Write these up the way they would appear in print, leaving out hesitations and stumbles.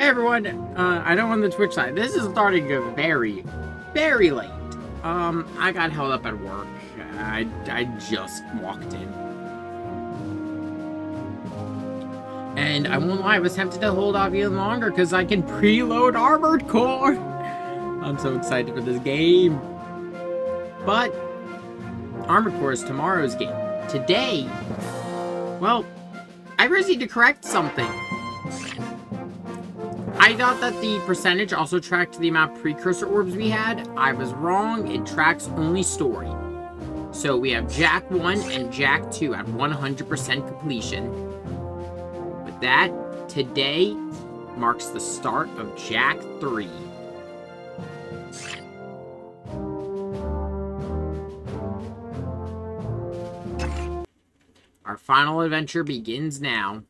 everyone, I know on the Twitch side, this is starting to get very, very late. I got held up at work. I just walked in. And I won't lie, I was tempted to hold off even longer because I can preload Armored Core. I'm so excited for this game. But Armored Core is tomorrow's game. Today, well, I first need to correct something. I thought that the percentage also tracked the amount of precursor orbs we had. I was wrong. It tracks only story. So we have Jack 1 and Jack 2 at 100% completion. With that, today marks the start of Jack 3. Our final adventure begins now.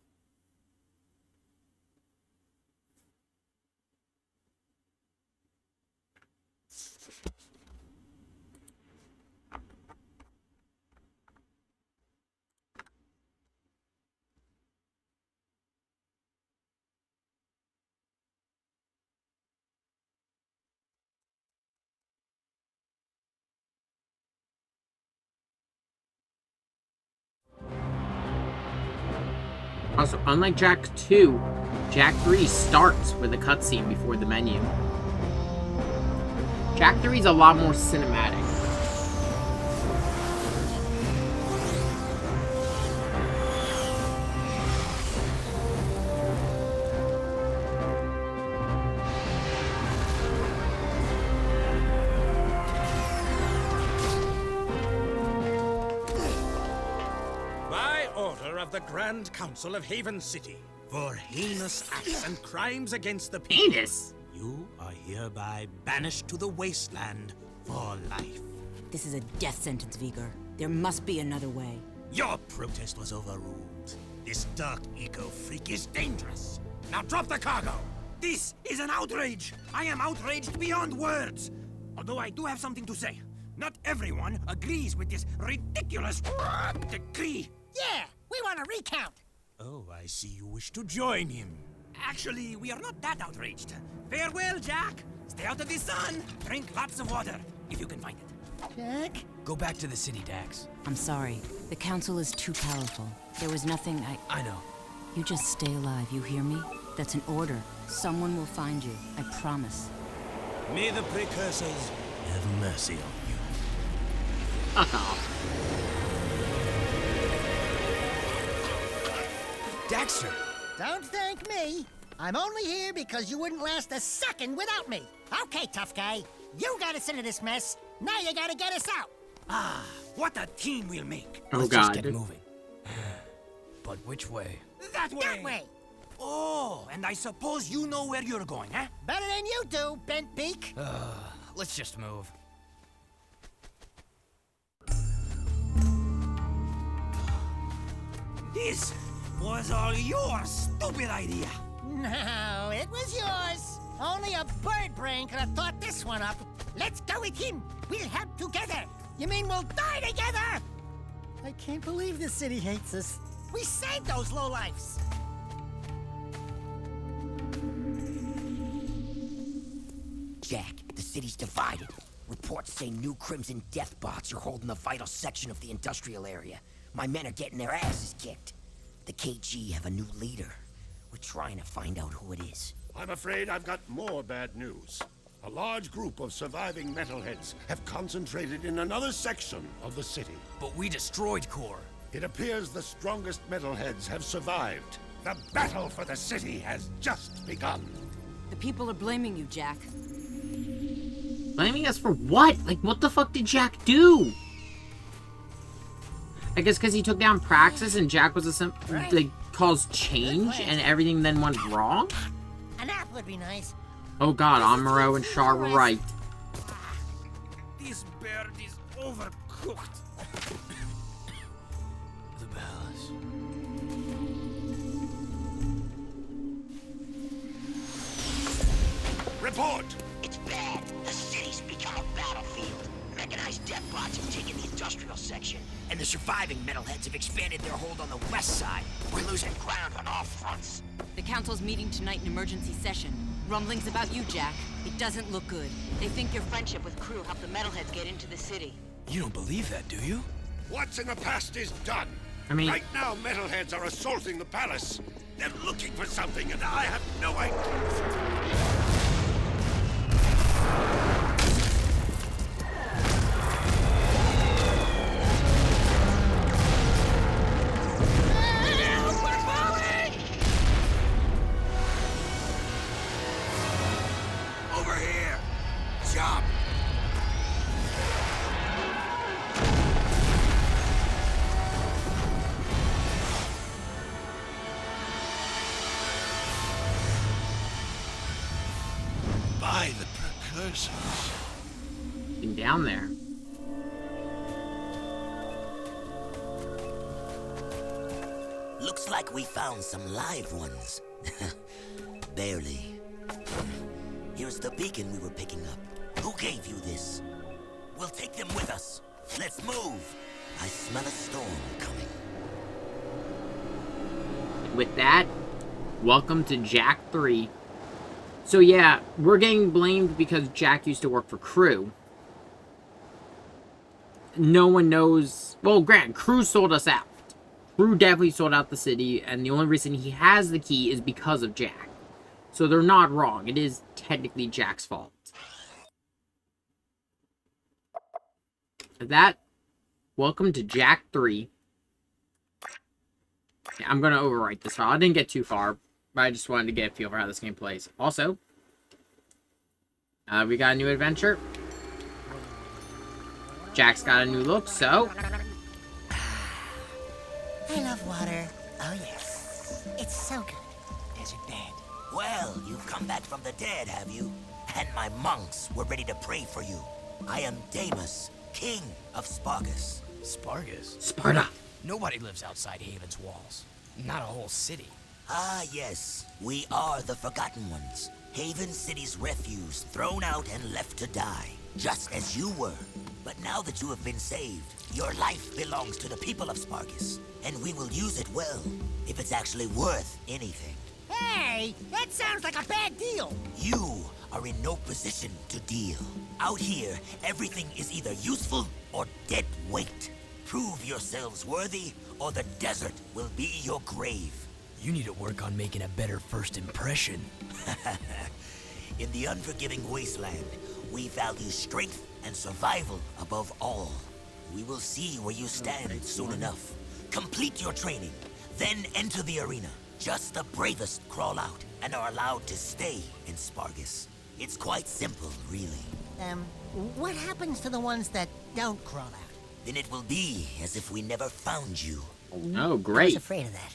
Also, unlike Jack 2, Jack 3 starts with a cutscene before the menu. Jack 3 is a lot more cinematic. Of the Grand Council of Haven City for heinous acts and crimes against the people. Heinous? You are hereby banished to the wasteland for life. This is a death sentence, Vigor. There must be another way. Your protest was overruled. This dark eco-freak is dangerous. Now drop the cargo. This is an outrage. I am outraged beyond words. Although I do have something to say. Not everyone agrees with this ridiculous decree. Yeah! We want a recount! Oh, I see you wish to join him. Actually, we are not that outraged. Farewell, Jack. Stay out of the sun. Drink lots of water, if you can find it. Jack? Go back to the city, Dax. I'm sorry. The council is too powerful. There was nothing I know. You just stay alive, you hear me? That's an order. Someone will find you. I promise. May the precursors have mercy on you. Daxter! Don't thank me. I'm only here because you wouldn't last a second without me. Okay, tough guy. You got us into this mess. Now you gotta get us out. Ah, what a team we'll make. Oh, Let's God. just get moving. But which way? That way. That way. Oh, and I suppose you know where you're going, huh? Better than you do, bent beak. Let's just move. This was all your stupid idea. No, it was yours. Only a bird brain could have thought this one up. Let's go with him. We'll help together. You mean we'll die together? I can't believe the city hates us. We saved those lowlifes. Jack, the city's divided. Reports say new Crimson Death bots are holding a vital section of the industrial area. My men are getting their asses kicked. The KG have a new leader. We're trying to find out who it is. I'm afraid I've got more bad news. A large group of surviving metalheads have concentrated in another section of the city. But we destroyed Core. It appears the strongest metalheads have survived. The battle for the city has just begun. The people are blaming you, Jack. Blaming us for what? Like, what the fuck did Jack do? I guess because he took down Praxis and Jack was like, caused change and everything then went wrong? A nap would be nice. Oh god, Amuro and Char were right. This bird is overcooked. The bells. Report! It's bad. The city's become a battlefield. Mechanized death bots have taken the industrial section, and the surviving metalheads have expanded their hold on the west side. We're losing ground on all fronts. The Council's meeting tonight in emergency session. Rumblings about you, Jack. It doesn't look good. They think your friendship with Crew helped the metalheads get into the city. You don't believe that, do you? What's in the past is done. I mean, Right now, metalheads are assaulting the palace. They're looking for something, and I have no idea. Over here! Jump! By the precursors. been down there. Looks like we found some live ones. Barely. Here's the beacon we were picking up. Who gave you this? We'll take them with us. Let's move. I smell a storm coming. With that, welcome to Jack 3. So yeah, we're getting blamed because Jack used to work for Crew. No one knows... Well, Grant, Crew sold us out. Crew definitely sold out the city, and the only reason he has the key is because of Jack. So they're not wrong. It is technically Jack's fault. With that, welcome to Jack 3. Yeah, I'm going to overwrite this file. I didn't get too far, but I just wanted to get a feel for how this game plays. Also, we got a new adventure. Jack's got a new look, so... I love water. Oh, yes. It's so good. Desert bed. Well, you've come back from the dead, have you? And my monks were ready to pray for you. I am Damus, king of Spargus. Spargus? Sparta! Nobody lives outside Haven's walls. Not a whole city. Ah, yes. We are the Forgotten Ones. Haven City's refuse, thrown out and left to die. Just as you were. But now that you have been saved, your life belongs to the people of Spargus. And we will use it well, if it's actually worth anything. Hey, that sounds like a bad deal. You are in no position to deal. Out here, everything is either useful or dead weight. Prove yourselves worthy, or the desert will be your grave. You need to work on making a better first impression. In the unforgiving wasteland, we value strength and survival above all. We will see where you stand soon enough. Complete your training, then enter the arena. Just the bravest crawl out and are allowed to stay in Spargus. It's quite simple, really. What happens to the ones that don't crawl out? Then it will be as if we never found you. Oh, I was great. afraid of that.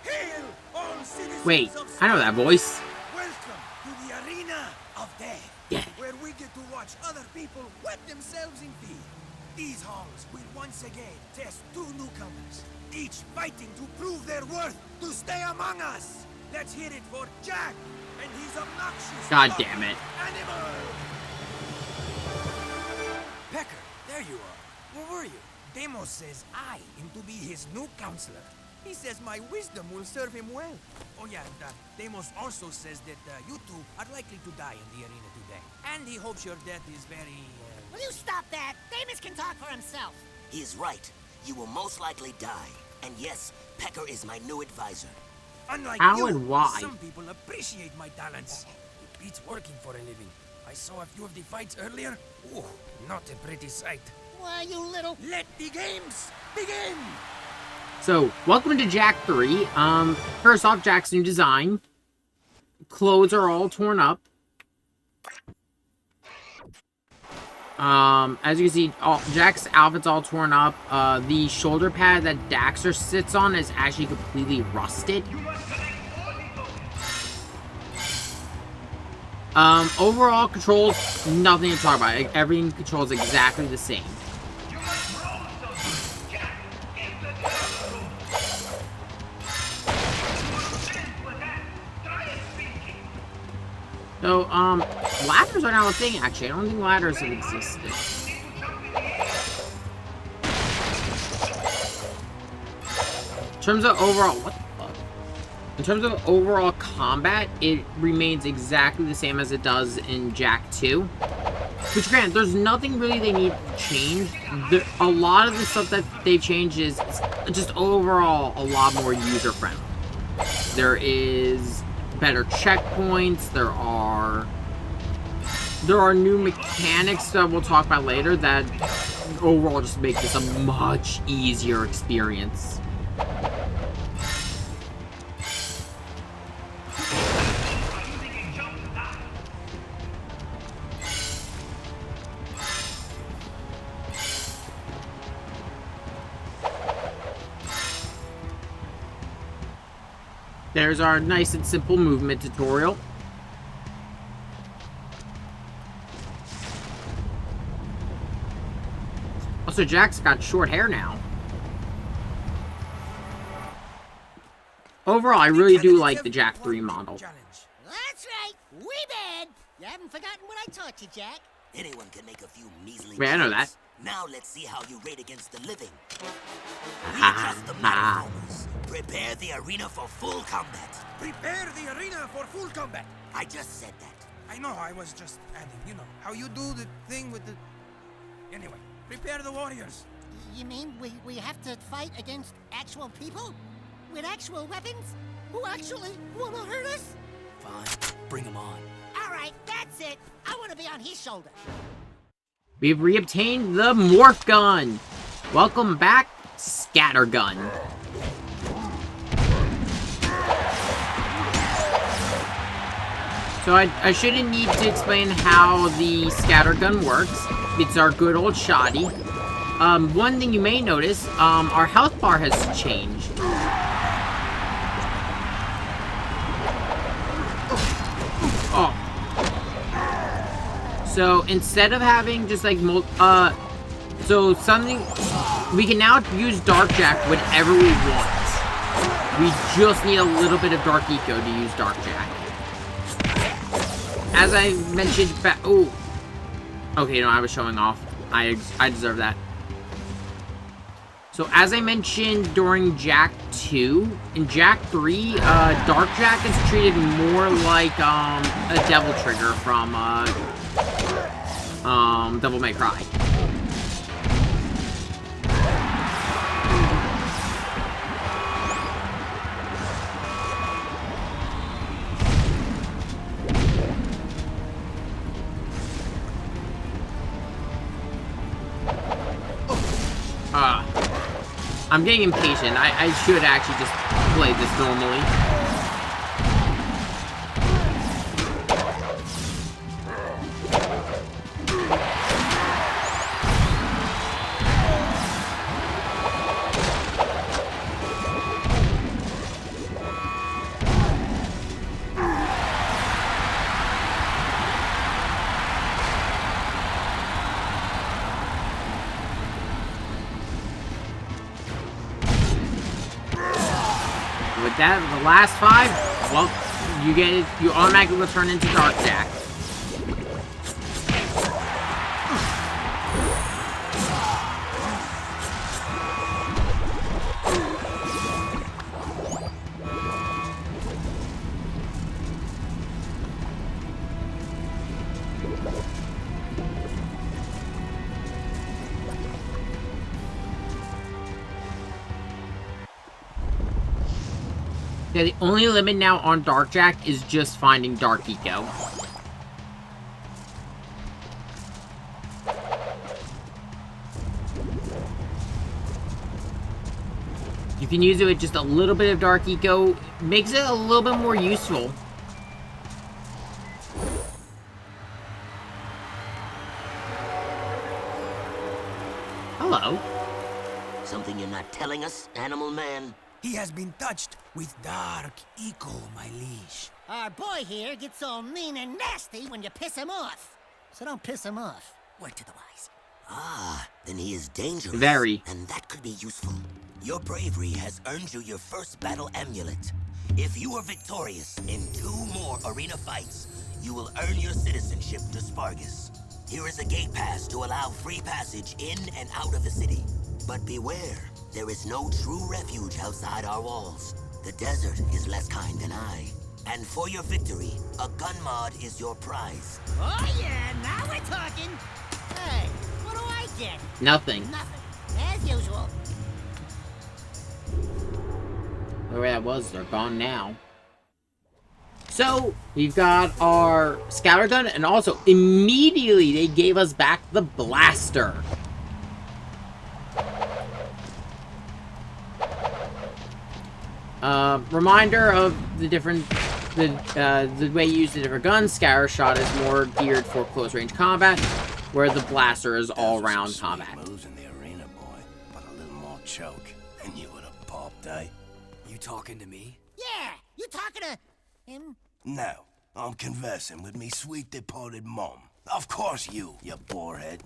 Hail, all citizens Wait, of I know that voice. Welcome to the Arena of Death, Yeah. where we get to watch other people wet themselves in fear. These halls will once again test two newcomers, each fighting to prove their worth to stay among us. Let's hear it for Jack and his obnoxious God damn it. animal. Pecker, there you are. Where were you? Demos says I am to be his new counselor. He says my wisdom will serve him well. Oh yeah, and Demos also says that you two are likely to die in the arena today. And he hopes your death is very... Will you stop that? Damus can talk for himself. He is right. You will most likely die. And yes, Pecker is my new advisor. Unlike How you, and why? some people appreciate my talents. It beats working for a living. I saw a few of the fights earlier. Ooh, not a pretty sight. Why, you little... Let the games begin! So, welcome to Jack 3. First off, Jack's new design. Clothes are all torn up. As you can see, Jack's outfit's all torn up. The shoulder pad that Daxter sits on is actually completely rusted. Overall controls, nothing to talk about. Everything controls exactly the same. So, ladders are now a thing, actually. I don't think ladders have existed. In terms of overall, what the fuck? In terms of overall combat, it remains exactly the same as it does in Jak 2. Which, granted, there's nothing really they need to change. A lot of the stuff that they've changed is just overall a lot more user-friendly. There is better checkpoints, there are new mechanics that we'll talk about later that overall just make this a much easier experience. There's our nice and simple movement tutorial. Also, Jack's got short hair now. Overall, I really do like the Jak 3 model. That's right. We bad. You haven't forgotten what I taught you, Jak. Anyone can make a few measly Wait, I know jokes. that. Now let's see how you rate against the living. Ha, Readjust the ha. metaformers. Prepare the arena for full combat. Prepare the arena for full combat. I just said that. I know, I was just adding, you know, how you do the thing with the... Anyway, prepare the warriors. You mean we have to fight against actual people? With actual weapons? Who actually want to hurt us? Fine, bring him on. All right, that's it. I want to be on his shoulder. We've reobtained the Morph Gun. Welcome back, Scattergun. So I shouldn't need to explain how the Scattergun works. It's our good old shotty. One thing you may notice, our health bar has changed. Oh. So instead of having just like so something, we can now use Dark Jak whenever we want. We just need a little bit of Dark Eco to use Dark Jak. As I mentioned back, oh, okay, no, I was showing off. I deserve that. So as I mentioned during Jak 2, in Jak 3, Dark Jak is treated more like a Devil Trigger from Devil May Cry. I'm getting impatient. I should actually just play this normally. With that, the last 5, well, you automatically will turn into Dark Jak. Yeah, the only limit now on Dark Jak is just finding Dark Eco. You can use it with just a little bit of Dark Eco, makes it a little bit more useful. Hello. Something you're not telling us, Animal Man? He has been touched with Dark Eco, my liege. Our boy here gets all mean and nasty when you piss him off. So don't piss him off. Word to the wise. Ah, then he is dangerous. Very. And that could be useful. Your bravery has earned you your first battle amulet. If you are victorious in 2 more arena fights, you will earn your citizenship to Spargus. Here is a gate pass to allow free passage in and out of the city. But beware, there is no true refuge outside our walls. The desert is less kind than I. And for your victory, a gun mod is your prize. Oh yeah, now we're talking. Hey, what do I get? Nothing. Nothing, as usual. Where that was, they're gone now. So, we've got our scatter gun, and also, immediately, they gave us back the blaster. Reminder of the different, the way you use the different guns. Scatter shot is more geared for close-range combat, where the blaster is all-round combat. Moves in the arena, boy, but a little more choke, and you would have popped, eh? You talking to me? Yeah, you talking to him? No, I'm conversing with me sweet departed mom. Of course you borehead.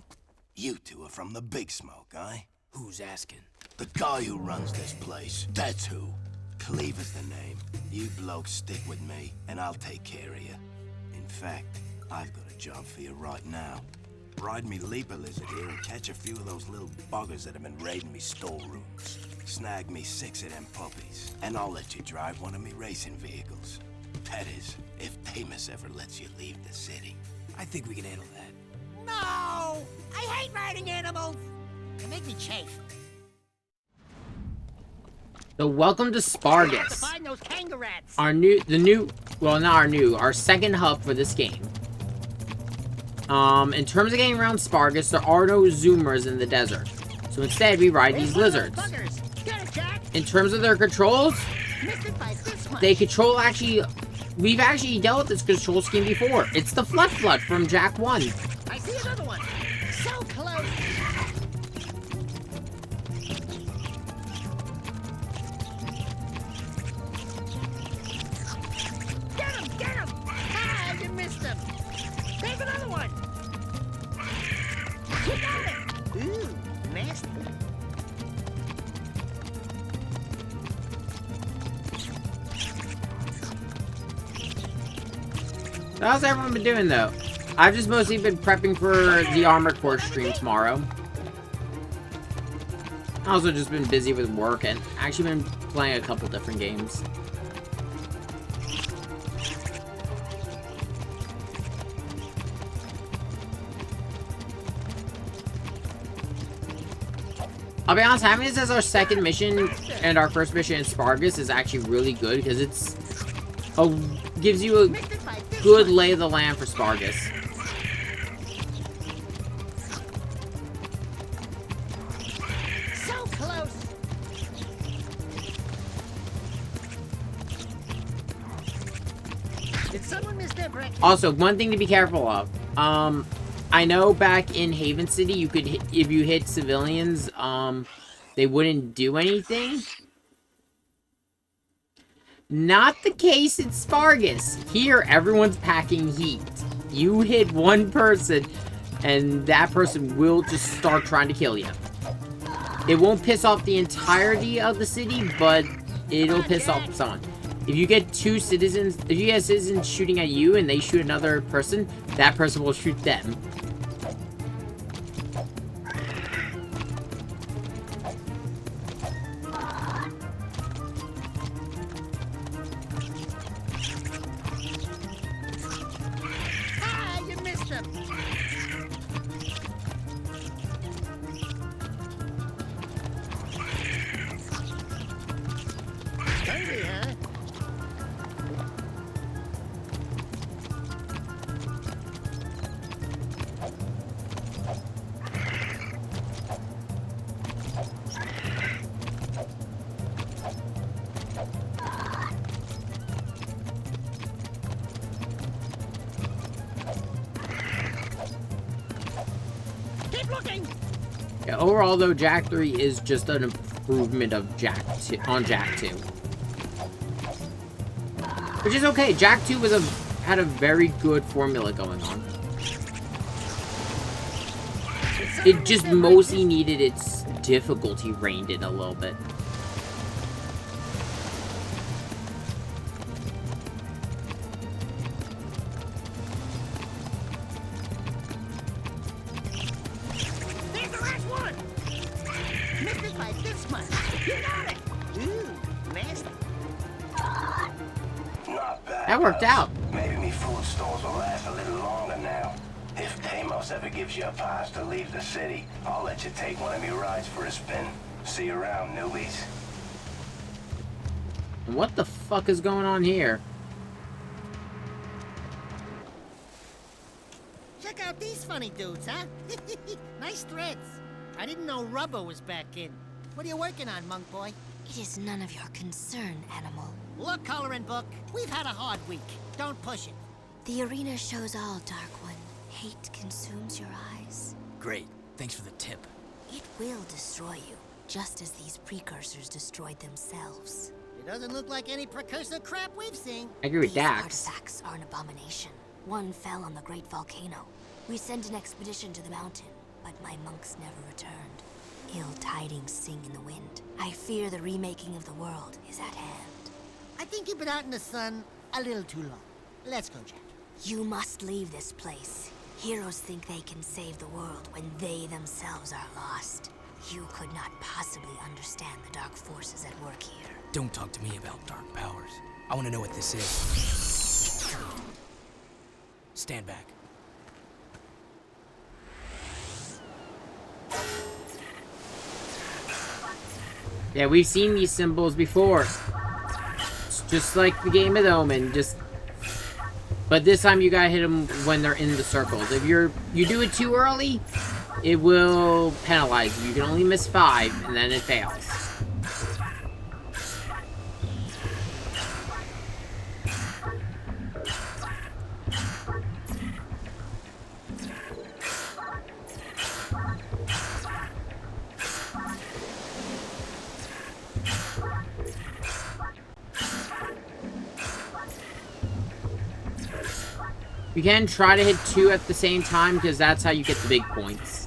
You two are from the Big Smoke, eh? Who's asking? The guy who runs this place, that's who. Cleve is the name. You blokes stick with me, and I'll take care of you. In fact, I've got a job for you right now. Ride me leaper lizard here and catch a few of those little buggers that have been raiding me storerooms. Snag me 6 of them puppies, and I'll let you drive one of me racing vehicles. That is, if Damus ever lets you leave the city. I think we can handle that. No! I hate riding animals! They make me chafe. So welcome to I have to Spargus, find those kangaroos. our second hub for this game. In terms of getting around Spargus, there are no zoomers in the desert. So instead, we ride these lizards. Get it, Jack. In terms of their controls, Missed it by this much. they control we've actually dealt with this control scheme before. It's the Flut Flut from Jak 1. I see another one. So close. Get him! Get him! Ah, you missed him. There's another one. You got it. Ooh, nasty. How's everyone been doing, though? I've just mostly been prepping for the Armored Core stream tomorrow. I've also just been busy with work and actually been playing a couple different games. I'll be honest, having this as our second mission and our first mission in Spargus is actually really good because it's gives you a Missed it by this good much. lay of the land for Spargus. So close. Did someone miss their breakfast? Also, one thing to be careful of. I know back in Haven City, you could hit, if you hit civilians, they wouldn't do anything. Not the case in Spargus. Here, everyone's packing heat. You hit one person, and that person will just start trying to kill you. It won't piss off the entirety of the city, but it'll piss off someone. If you get if you get citizens shooting at you and they shoot another person, that person will shoot them. Ah, you missed him. Hungry, huh? Keep looking. Yeah, overall, though, Jak 3 is just an improvement of Jak 2 on Jak 2, which is okay. Jak 2 had a very good formula going on. It just mostly needed its difficulty reined in a little bit. There's the last one. Missed it by this much. You got it. Ooh, nasty. that worked out. Maybe me food stores will last a little longer now. If Deimos ever gives you a pass to leave the city, I'll let you take one of me rides for a spin. See you around, newbies. What the fuck is going on here? Check out these funny dudes, huh? Nice threads. I didn't know rubber was back in. What are you working on, monk boy? It is none of your concern, animal. Look, Coloring Book, we've had a hard week. Don't push it. The arena shows all, Dark One. Hate consumes your eyes. Great. Thanks for the tip. It will destroy you, just as these precursors destroyed themselves. It doesn't look like any precursor crap we've seen. I agree with These Dax. artifacts are an abomination. One fell on the Great Volcano. We sent an expedition to the mountain, but my monks never returned. Ill tidings sing in the wind. I fear the remaking of the world is at hand. I think you've been out in the sun a little too long. Let's go, Jack. You must leave this place. Heroes think they can save the world when they themselves are lost. You could not possibly understand the dark forces at work here. Don't talk to me about dark powers. I want to know what this is. Stand back. Yeah, we've seen these symbols before. It's just like the game of Omen, but this time you gotta hit them when they're in the circles. If you do it too early, it will penalize you. You can only miss 5, and then it fails. You can try to hit 2 at the same time, because that's how you get the big points.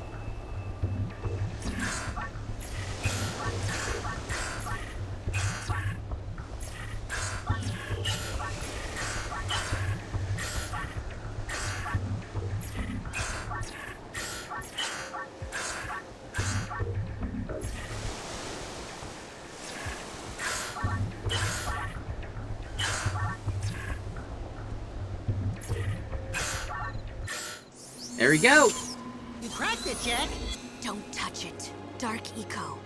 There we go. You cracked it, Jack. Don't touch it. Dark Eco.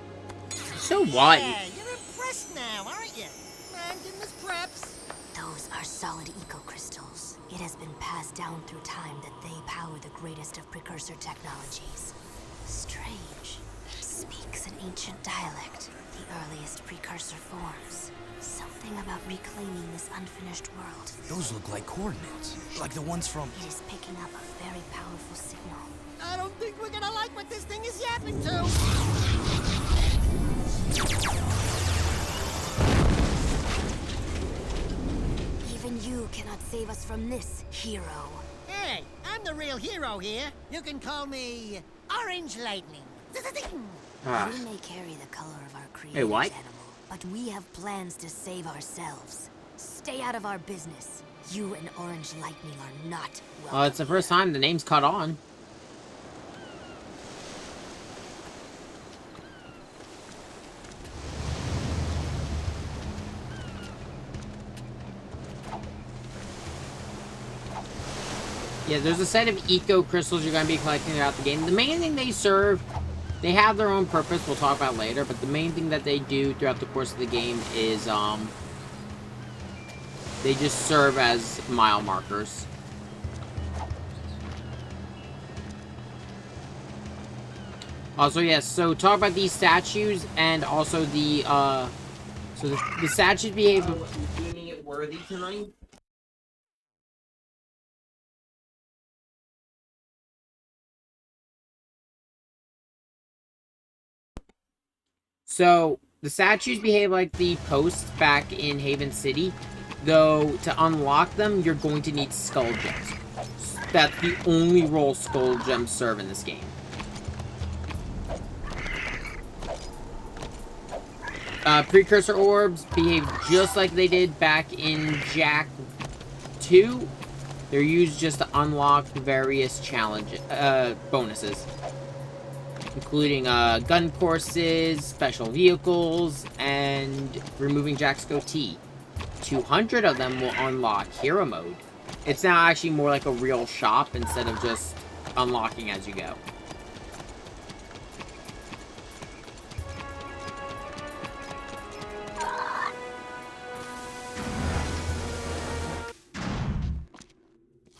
So what? Yeah, you're impressed now, aren't you? Man, give us preps. Those are solid eco crystals. It has been passed down through time that they power the greatest of precursor technologies. Strange. It speaks an ancient dialect, the earliest precursor forms. Something about reclaiming this unfinished world. Those look like coordinates. Like the ones from... It is picking up a very powerful signal. I don't think we're gonna like what this thing is yapping to. Even you cannot save us from this, hero. Hey, I'm the real hero here. You can call me Orange Lightning. Ah. We may carry the color of our creator's Hey, what? animal, but we have plans to save ourselves. Stay out of our business. You and Orange Lightning are not welcome. Well, it's the first time the name's caught on. Yeah, there's a set of eco crystals you're going to be collecting throughout the game. The main thing they serve, they have their own purpose, we'll talk about later, but the main thing that they do throughout the course of the game is, they just serve as mile markers. Also, yes, so talk about these statues, and also the, so the statues behave of deeming it worthy tonight. So, the statues behave like the posts back in Haven City, though to unlock them, you're going to need skull gems. That's the only role skull gems serve in this game. Precursor orbs behave just like they did back in Jak 2. They're used just to unlock various challenge bonuses, including gun courses, special vehicles, and removing Jak's goatee. 200 of them will unlock hero mode. It's now actually more like a real shop instead of just unlocking as you go.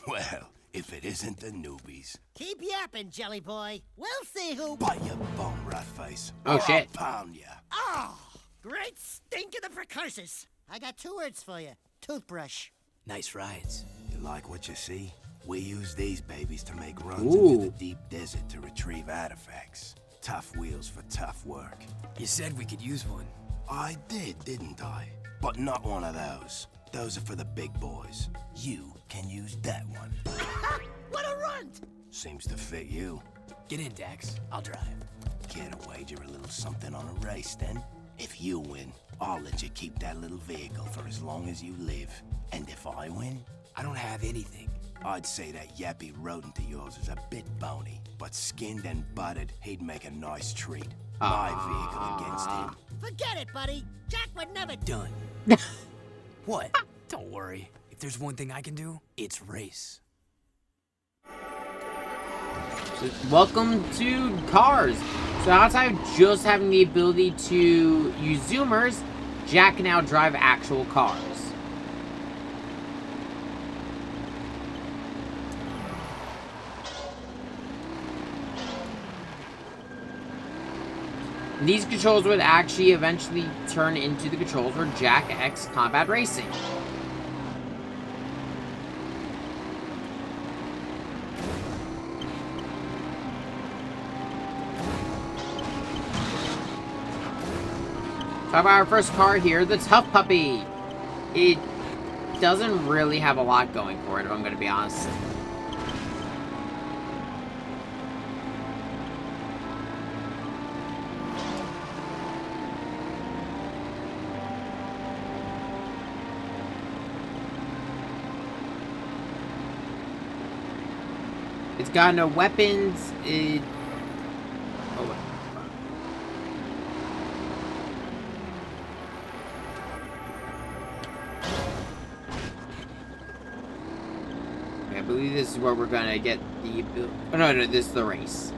Well, if it isn't the newbies. Keep yapping, Jelly Boy. We'll see who... Bite your bum, Ratface. Oh, or shit. I'll pound ya. Oh, great stink of the precursors. I got 2 words for you. Toothbrush. Nice rides. You like what you see? We use these babies to make runs Ooh. into the deep desert to retrieve artifacts. Tough wheels for tough work. You said we could use one. I did, didn't I? But not one of those. Those are for the big boys. You can use that one. What a runt! Seems to fit you. Get in, Dax. I'll drive. Care to wager a little something on a race, then? If you win, I'll let you keep that little vehicle for as long as you live. And if I win, I don't have anything. I'd say that yappy rodent of yours is a bit bony, but skinned and butted, he'd make a nice treat. My vehicle against him. Forget it, buddy. Jack would never... Done. What? Don't worry. If there's one thing I can do, it's race. So, welcome to Cars. So outside of just having the ability to use zoomers, Jack can now drive actual cars. These controls would actually eventually turn into the controls for Jak X Combat Racing. Talk about our first car here, the Tough Puppy. It doesn't really have a lot going for it, if I'm going to be honest. It's got no weapons. It... Oh, I believe this is where we're gonna get the... Oh, no, this is the race.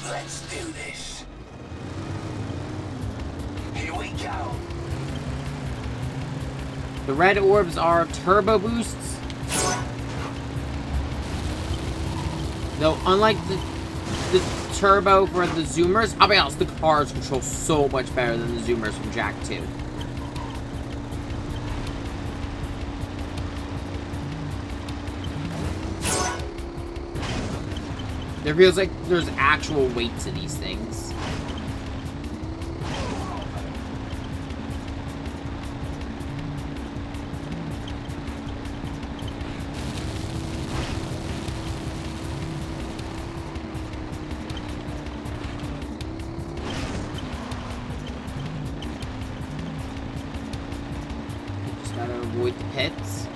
Let's do this. Here we go. The red orbs are turbo boosts. Though, unlike the turbo for the zoomers, I'll be honest, the cars control so much better than the zoomers from Jak 2. There feels like there's actual weight to these things. Just gotta avoid the pits.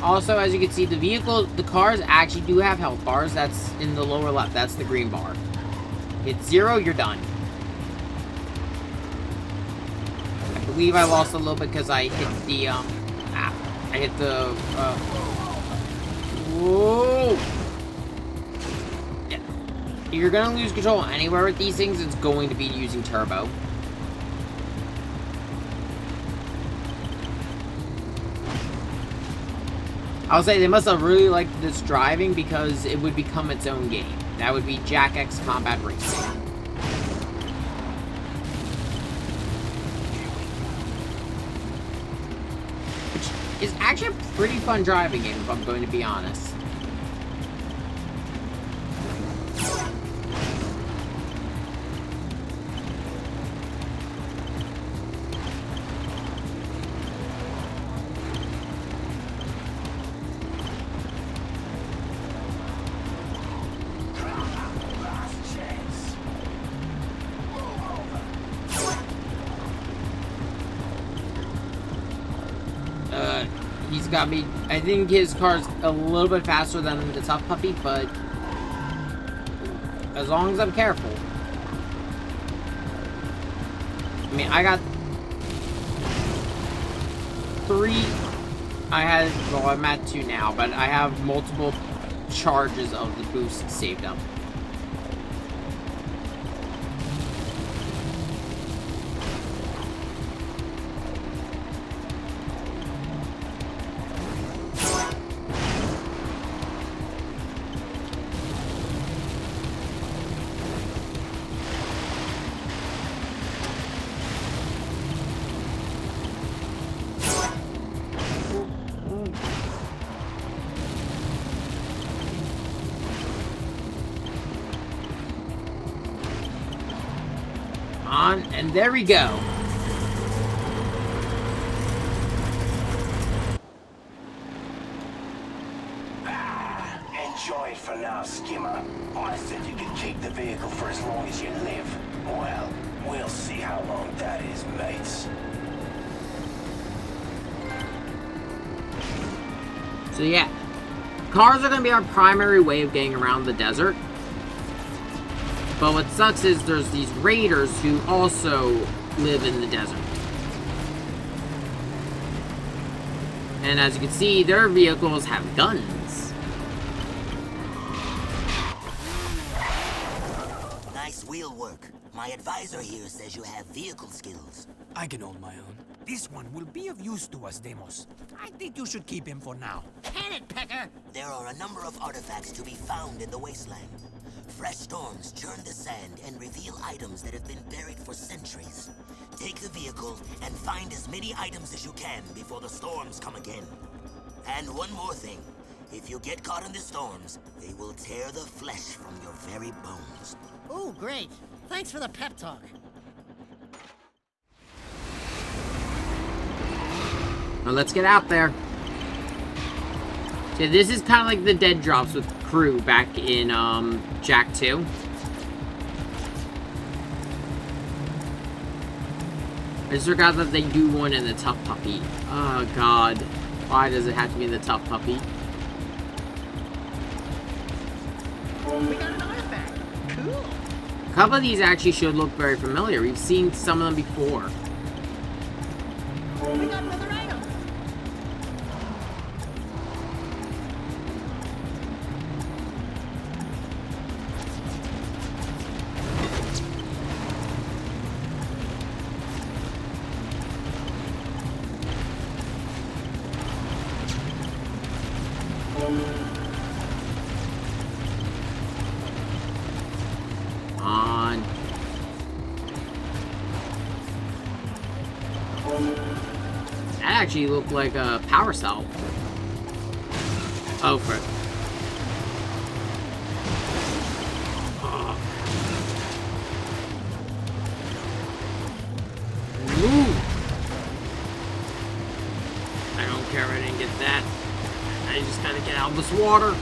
Also, as you can see, the cars actually do have health bars. That's in the lower left. That's the green bar. Hit 0, you're done. I believe I lost a little bit because I hit the, whoa! Yeah. If you're gonna lose control anywhere with these things, it's going to be using turbo. I'll say they must have really liked this driving because it would become its own game. That would be Jak X Combat Racing. Which is actually a pretty fun driving game, if I'm going to be honest. He's got me. I think his car's a little bit faster than the Tough Puppy, but as long as I'm careful. I mean, I got 3. Well, I'm at 2 now, but I have multiple charges of the boost saved up. And there we go. Enjoy it for now, Skimmer. I said you could keep the vehicle for as long as you live. Well, we'll see how long that is, mates. So yeah, cars are going to be our primary way of getting around the desert. But what sucks is there's these raiders who also live in the desert. And as you can see, their vehicles have guns. Nice wheel work. My advisor here says you have vehicle skills. I can hold my own. This one will be of use to us, Deimos. I think you should keep him for now. Can it, Pecker? There are a number of artifacts to be found in the wasteland. Fresh storms churn the sand and reveal items that have been buried for centuries. Take the vehicle and find as many items as you can before the storms come again. And one more thing. If you get caught in the storms, they will tear the flesh from your very bones. Ooh, great. Thanks for the pep talk. Well, let's get out there. So this is kind of like the dead drops with Crew back in Jak 2. I just forgot that they do one in the Tough Puppy. Oh god. Why does it have to be the Tough Puppy? We got an artifact. Cool. A couple of these actually should look very familiar. We've seen some of them before. We got another item. On. That actually looked like a power cell. Oh, frick. Ooh. I don't care if I didn't get that. I just gotta get out of this water.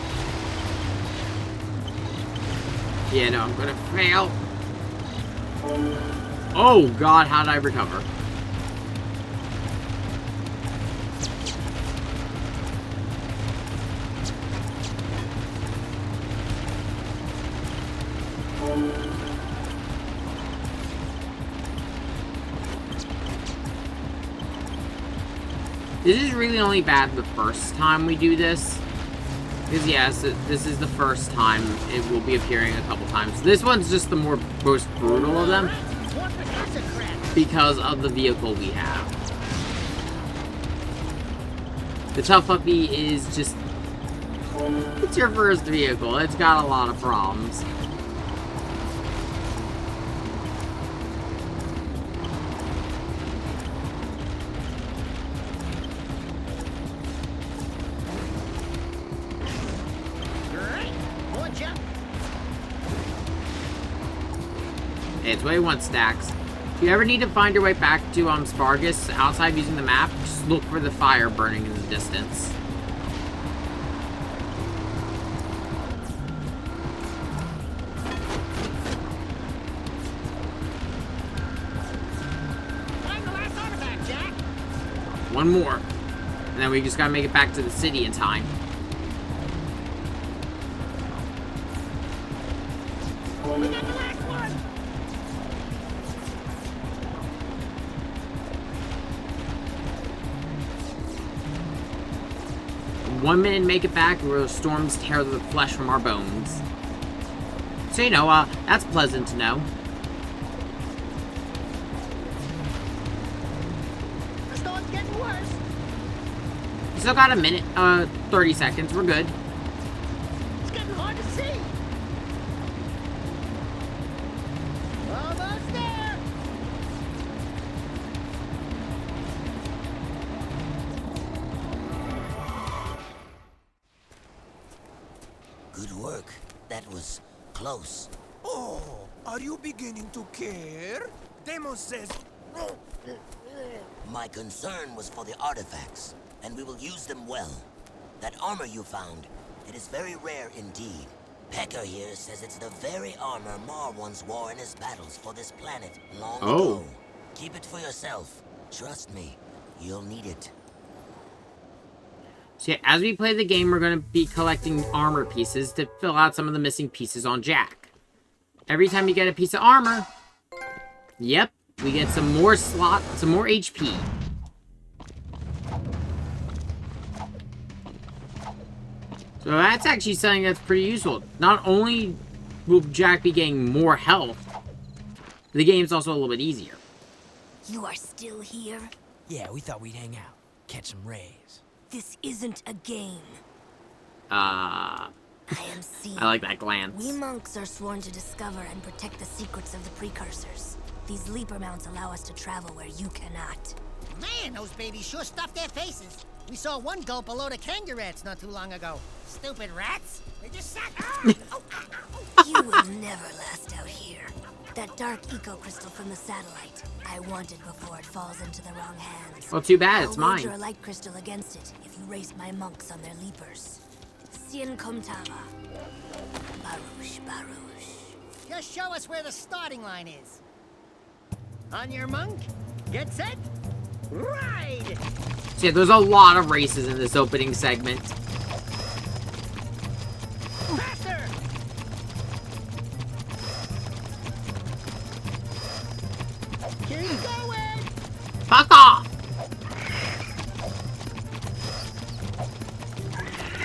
Yeah, no, I'm gonna fail. Oh god, how did I recover? This is really only bad the first time we do this. Because yes, this is the first time. It will be appearing a couple times. This one's just the most brutal of them. Because of the vehicle we have. The Tough Puppy is just... It's your first vehicle. It's got a lot of problems. It's way one stacks. If you ever need to find your way back to Spargus outside using the map, just look for the fire burning in the distance. Find the last artifact, Jack. One more. And then we just gotta make it back to the city in time. Oh, we got the last one! One minute make it back, where the storms tear the flesh from our bones. So, you know, that's pleasant to know. The storm's getting worse. We still got a minute, 30 seconds. We're good. It's getting hard to see. Almost there. Good work. That was close. Oh, are you beginning to care? Deimos says... My concern was for the artifacts, and we will use them well. That armor you found, it is very rare indeed. Pecker here says it's the very armor Mar once wore in his battles for this planet long ago. Keep it for yourself. Trust me, you'll need it. So yeah, as we play the game, we're going to be collecting armor pieces to fill out some of the missing pieces on Jack. Every time you get a piece of armor, yep, we get some more HP. So that's actually something that's pretty useful. Not only will Jack be getting more health, the game's also a little bit easier. You are still here? Yeah, we thought we'd hang out, catch some rays. This isn't a game. I I am seen. like that glance. We monks are sworn to discover and protect the secrets of the precursors. These leaper mounts allow us to travel where you cannot. Man, those babies sure stuffed their faces. We saw one gulp a load of kangaroos not too long ago. Stupid rats. They just sat... You will never last out here. That dark eco-crystal from the satellite. I want it before it falls into the wrong hands. Well, too bad, it's I'll wager mine. a light crystal against it if you race my monks on their leapers. Sien Komtava. Baruch, Baruch. Just show us where the starting line is. On your monk, get set, ride! So yeah, there's a lot of races in this opening segment. Faster! Keep going! Fuck off!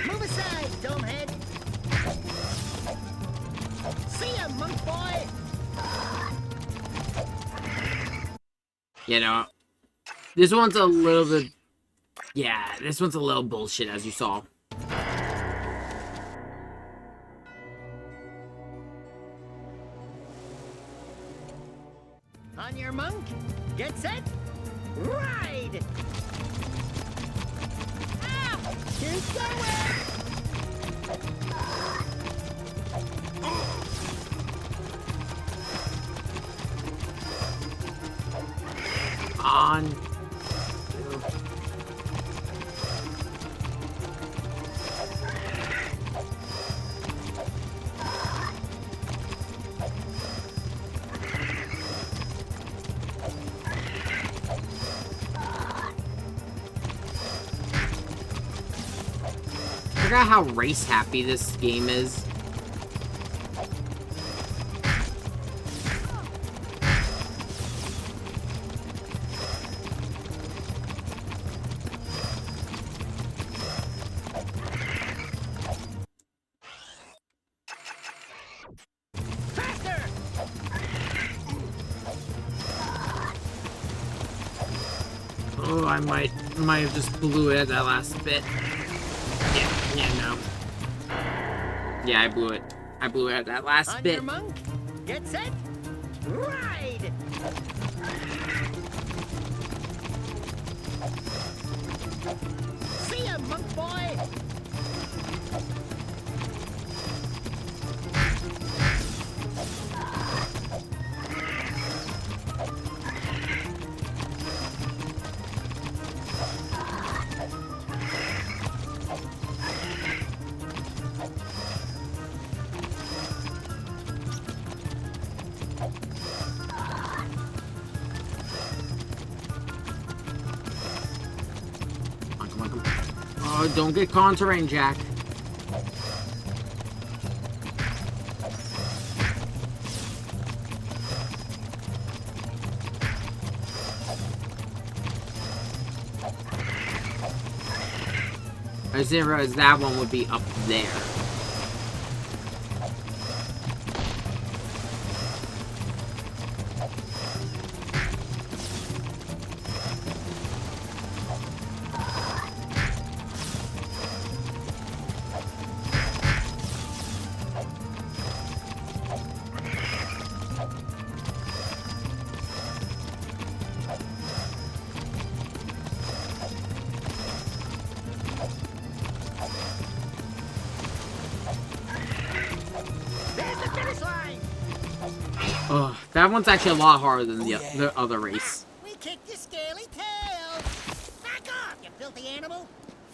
Move aside, dumbhead! See ya, monk boy! You know, this one's a little bit... Yeah, this one's a little bullshit, as you saw. On your monk, get set, ride! Ow! Keep going! On. I forgot how race happy this game is. Faster! Oh, I might have just blew it at that last bit. Yeah, no. Yeah, I blew it. I blew it at that last On bit. your monk, get set, ride! See ya, monk boy! Oh, don't get caught on terrain, Jack. I just didn't realize that one would be up there. Ugh, that one's actually a lot harder than the other race. We kicked your scaly tail. Back off, you filthy animal.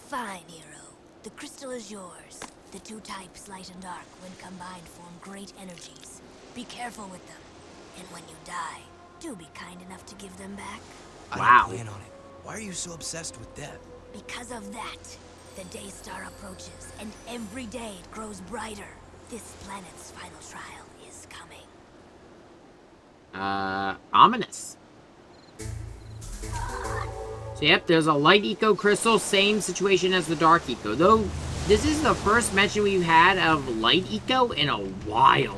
Fine, hero. The crystal is yours. The two types, light and dark, when combined, form great energies. Be careful with them. And when you die, do be kind enough to give them back. I don't plan on it. Why are you so obsessed with death? Because of that, the day star approaches, and every day it grows brighter. This planet's final trial is coming. Ominous. So yep, there's a light eco crystal, same situation as the dark eco. Though, this is the first mention we've had of light eco in a while.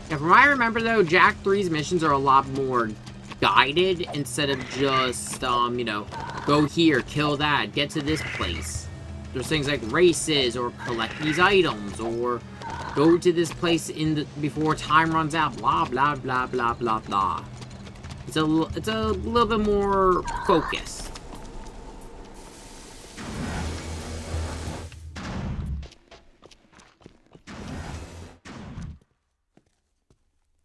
Yeah, from what I remember though, Jak 3's missions are a lot more guided instead of just, you know, go here, kill that, get to this place. There's things like races, or collect these items, or go to this place before time runs out, blah, blah, blah, blah, blah, blah. It's a little bit more focused.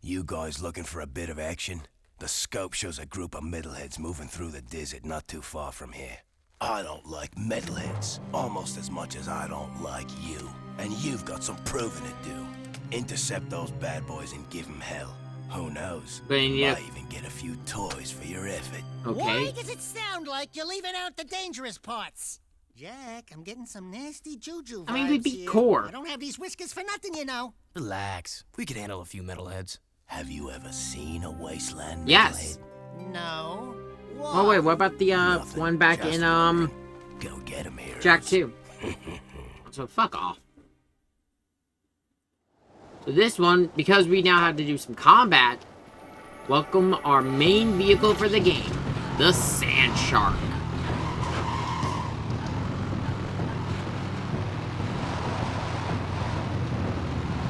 You guys looking for a bit of action? The scope shows a group of metalheads moving through the desert not too far from here. I don't like metalheads almost as much as I don't like you. And you've got some proving to do. Intercept those bad boys and give them hell. Who knows? But yeah. Might even get a few toys for your effort. Okay. Why does it sound like you're leaving out the dangerous parts? Jak, I'm getting some nasty juju vibes. I mean, we beat here. Core. I don't have these whiskers for nothing, you know. Relax. We can handle a few metalheads. Have you ever seen a wasteland Yes. metalhead? No. Oh wait, what about the Nothing, one back just in wondering. Go get him here. Jak 2? So fuck off. So this one, because we now have to do some combat, welcome our main vehicle for the game, the Sand Shark.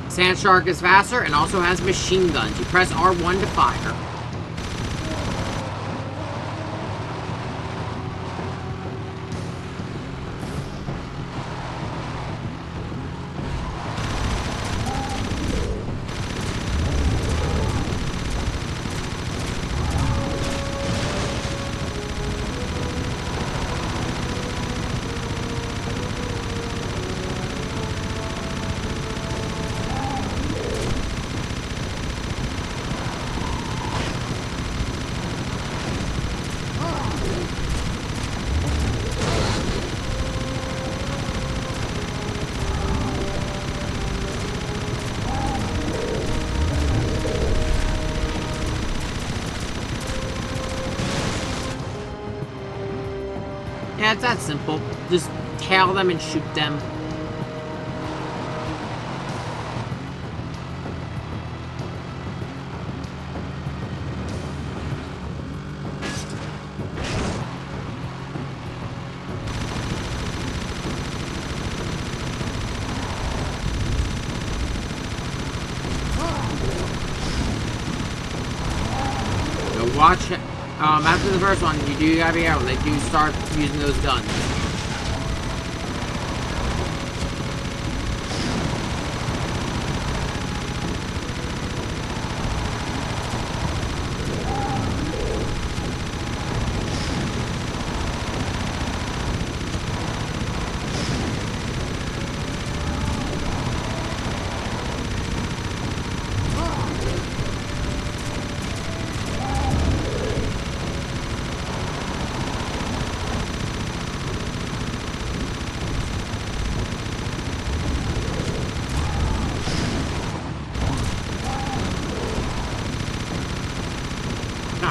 Sand Shark is faster and also has machine guns. You press R1 to fire. Yeah, it's that simple. Just tail them and shoot them. Now watch. After the first one, you do gotta be careful. They do start using those guns.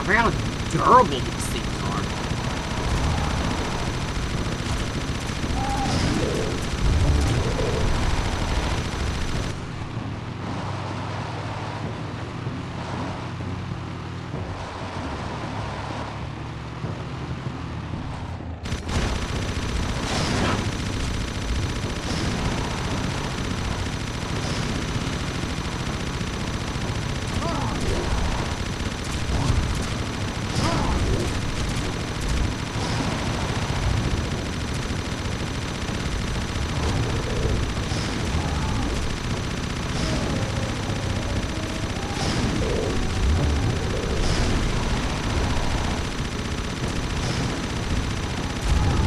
forgot how durable these things are.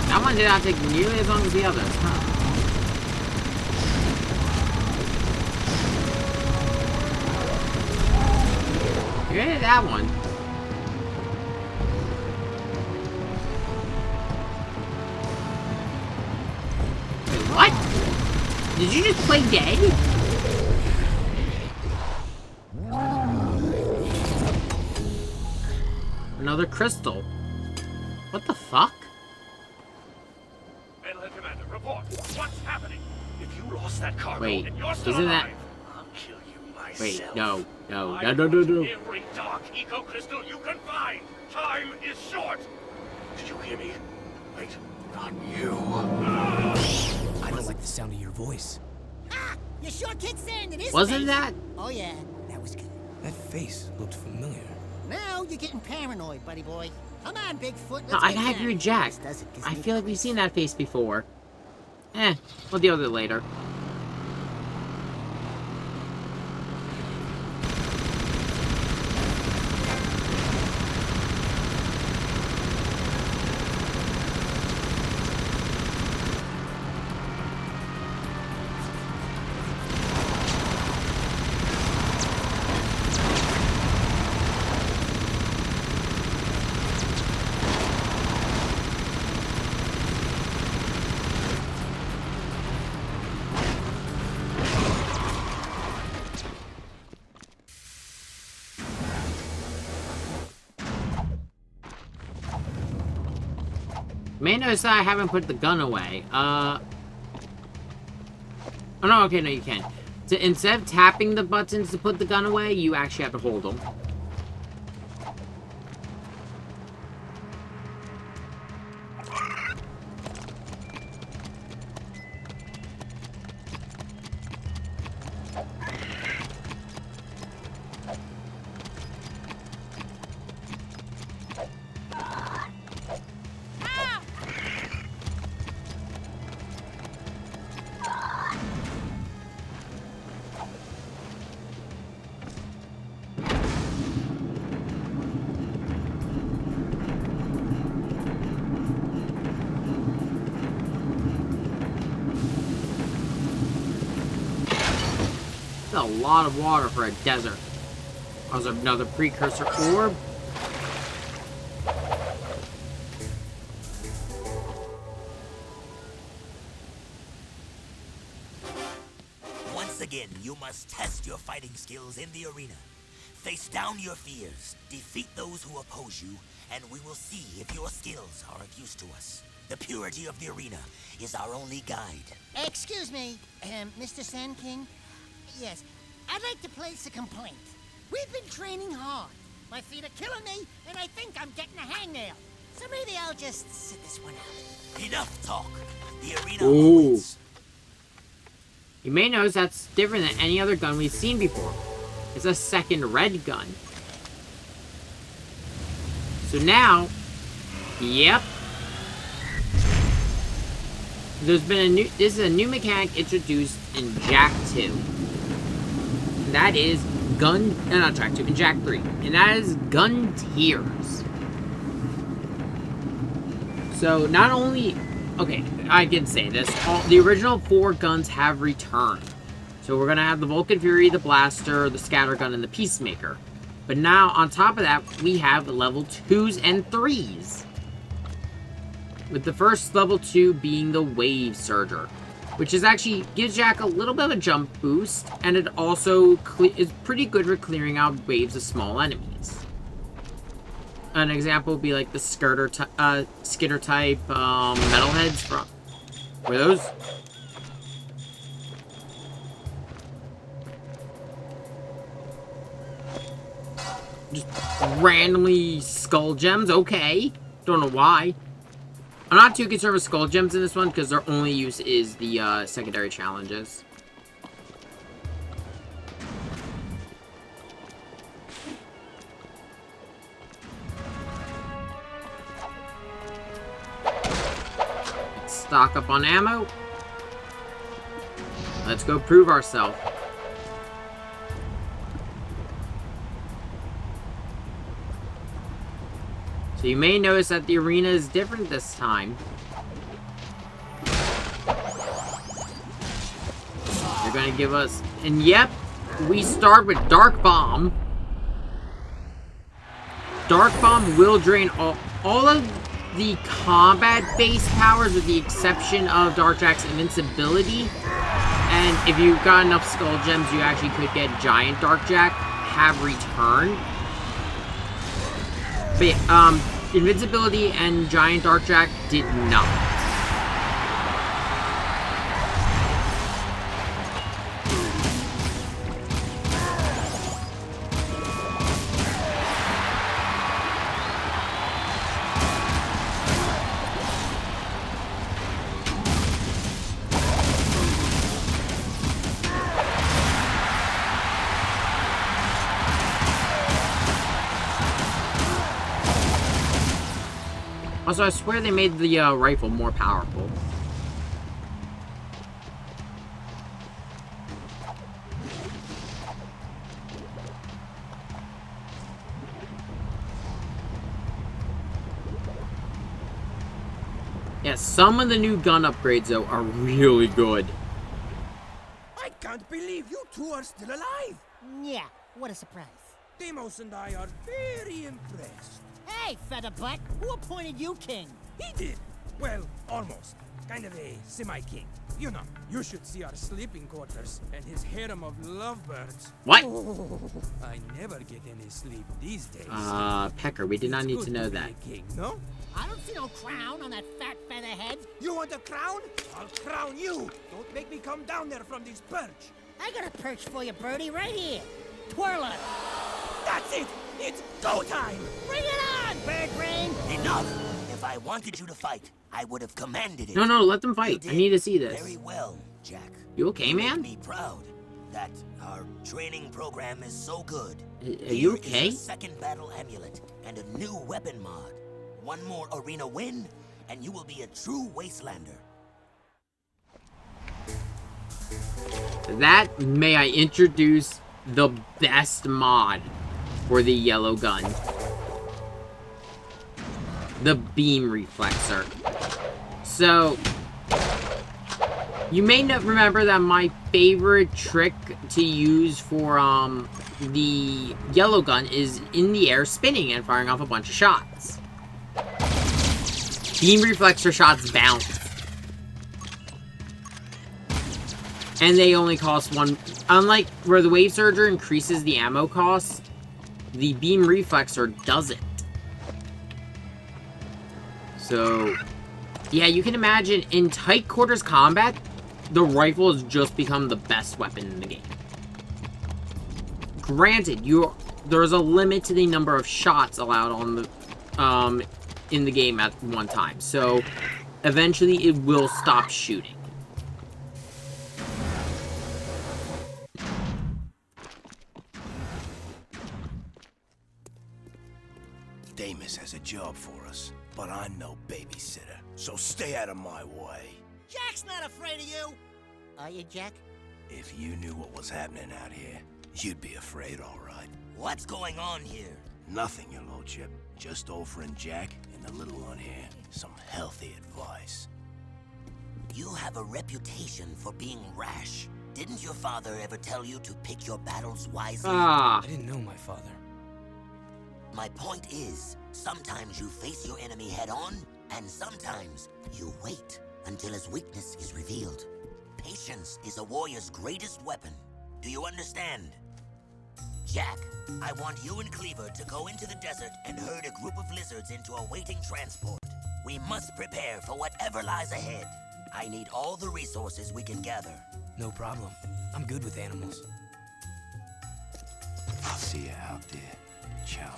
That one did not take nearly as long as the others, huh? You did that one. Wait, what? Did you just play dead? Another crystal. What the fuck? Metalhead Commander, report. What's happening? If you lost that cargo Wait, and you're still isn't alive, that... I'll kill you myself. Wait, no. I want every dark eco crystal you can find. Time is short. Did you hear me? Wait, not you. I don't like the sound of your voice. Ah! You sure kid sand in his Wasn't face. that? Oh yeah, that was good. That face looked familiar. Now you're getting paranoid, buddy boy. Come on, Bigfoot. No, Let's I get agree down. with Jack. This does it, 'cause I me feel like we've seen that face before. We'll deal with it later. You may notice that I haven't put the gun away. Oh no, okay, no, you can. Instead of tapping the buttons to put the gun away, you actually have to hold them. That's a lot of water for a desert. Oh, there's another precursor orb. Once again, you must test your fighting skills in the arena. Face down your fears, defeat those who oppose you, and we will see if your skills are of use to us. The purity of the arena is our only guide. Excuse me, Mr. Sand King. Yes, I'd like to place a complaint. We've been training hard. My feet are killing me, and I think I'm getting a hangnail. So maybe I'll just sit this one out. Enough talk. The arena Ooh. awaits. You may notice that's different than any other gun we've seen before. It's a second red gun. So now, yep. There's been a new, this is a new mechanic introduced in Jak 2. And that is not Jak 2, in Jak 3. And that is gun tiers. So not only, okay, I can say this, the original 4 guns have returned. So we're gonna have the Vulcan Fury, the Blaster, the Scattergun, and the Peacemaker. But now, on top of that, we have level 2s and 3s. With the first level 2 being the Wave Surger, which is actually gives Jak a little bit of a jump boost, and it also is pretty good for clearing out waves of small enemies. an example would be like the Skitter type metalheads from. Were those? Just randomly skull gems? Okay. Don't know why. I'm not too concerned with skull gems in this one because their only use is the secondary challenges. Let's stock up on ammo. Let's go prove ourselves. So you may notice that the arena is different this time. They're gonna give us... And yep, we start with Dark Bomb. Dark Bomb will drain all of the combat-based powers with the exception of Darkjack's invincibility. And if you've got enough Skull Gems, you actually could get Giant Darkjack have return. But Invincibility and Giant Darkjack did not. Also, I swear they made the rifle more powerful. Yeah, some of the new gun upgrades, though, are really good. I can't believe you two are still alive. Yeah, what a surprise. Deimos and I are very impressed. Hey, Featherbutt, who appointed you king? He did. Well, almost. Kind of a semi-king. You know, you should see our sleeping quarters and his harem of lovebirds. What? Oh, I never get any sleep these days. Pecker, we did not need to know that. King, no? I don't see no crown on that fat featherhead. You want a crown? I'll crown you. Don't make me come down there from this perch. I got a perch for you, Birdie, right here. Twirl it. That's it. It's go time. Bring it on, Bird Brain. Enough! If I wanted you to fight, I would have commanded it. No, let them fight. I need to see this. Very well, Jack. You okay, man? Make me proud that our training program is so good. Are you okay? Here is a second battle amulet and a new weapon mod. One more arena win, and you will be a true wastelander. That, may I introduce the best mod for the yellow gun. The beam reflexor. So, you may not remember that my favorite trick to use for the yellow gun is in the air spinning and firing off a bunch of shots. Beam reflexor shots bounce. And they only cost one. Unlike where the Wave Surger increases the ammo cost, the Beam Reflexor doesn't. So, yeah, you can imagine in tight quarters combat, the rifle has just become the best weapon in the game. Granted, there's a limit to the number of shots allowed on the in the game at one time. So, eventually it will stop shooting. Deimos has a job for us, but I'm no babysitter, so stay out of my way. Jack's not afraid of you. Are you, Jack? If you knew what was happening out here, you'd be afraid, all right. What's going on here? Nothing, your lordship. Just offering Jack and the little one here some healthy advice. You have a reputation for being rash. Didn't your father ever tell you to pick your battles wisely? I didn't know my father. My point is, sometimes you face your enemy head-on, and sometimes you wait until his weakness is revealed. Patience is a warrior's greatest weapon. Do you understand? Jack, I want you and Cleaver to go into the desert and herd a group of lizards into a waiting transport. We must prepare for whatever lies ahead. I need all the resources we can gather. No problem. I'm good with animals. I'll see you out there, chum.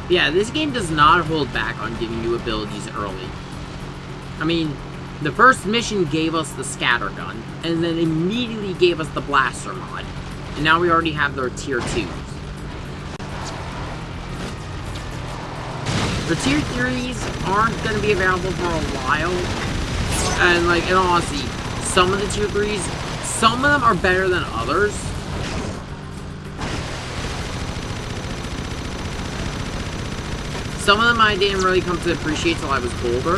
Yeah, this game does not hold back on giving you abilities early. I mean, the first mission gave us the scattergun, and then immediately gave us the blaster mod. And now we already have their tier 2s. The tier 3s aren't going to be available for a while. And like, in all honesty, some of the tier 3s, some of them are better than others. Some of them I didn't really come to appreciate till I was older.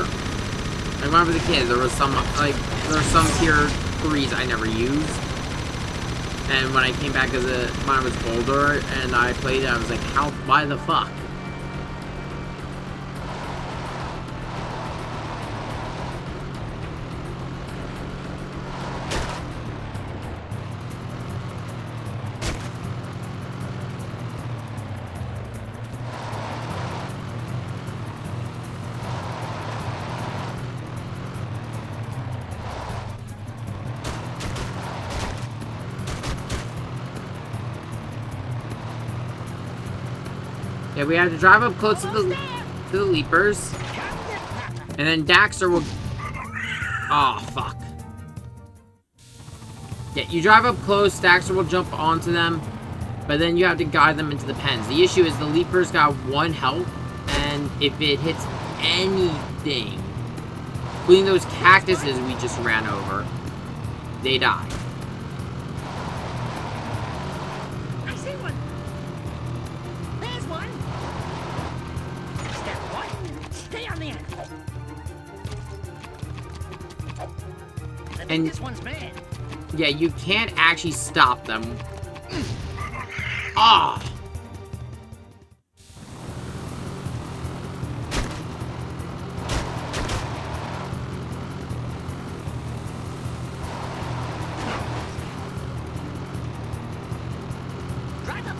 Like when I was a kid, there were some tier 3s I never used. And when I came back when I was older and I played it, I was like, why the fuck? Yeah, we have to drive up close to the leapers. And then Daxter will... Oh, fuck. Yeah, you drive up close, Daxter will jump onto them, but then you have to guide them into the pens. The issue is the leapers got 1 health, and if it hits anything, including those cactuses we just ran over, they die. I see one. There's one. Step 1. Stay on the end. I think this one's mad. Yeah, you can't actually stop them. Ah! Drive up.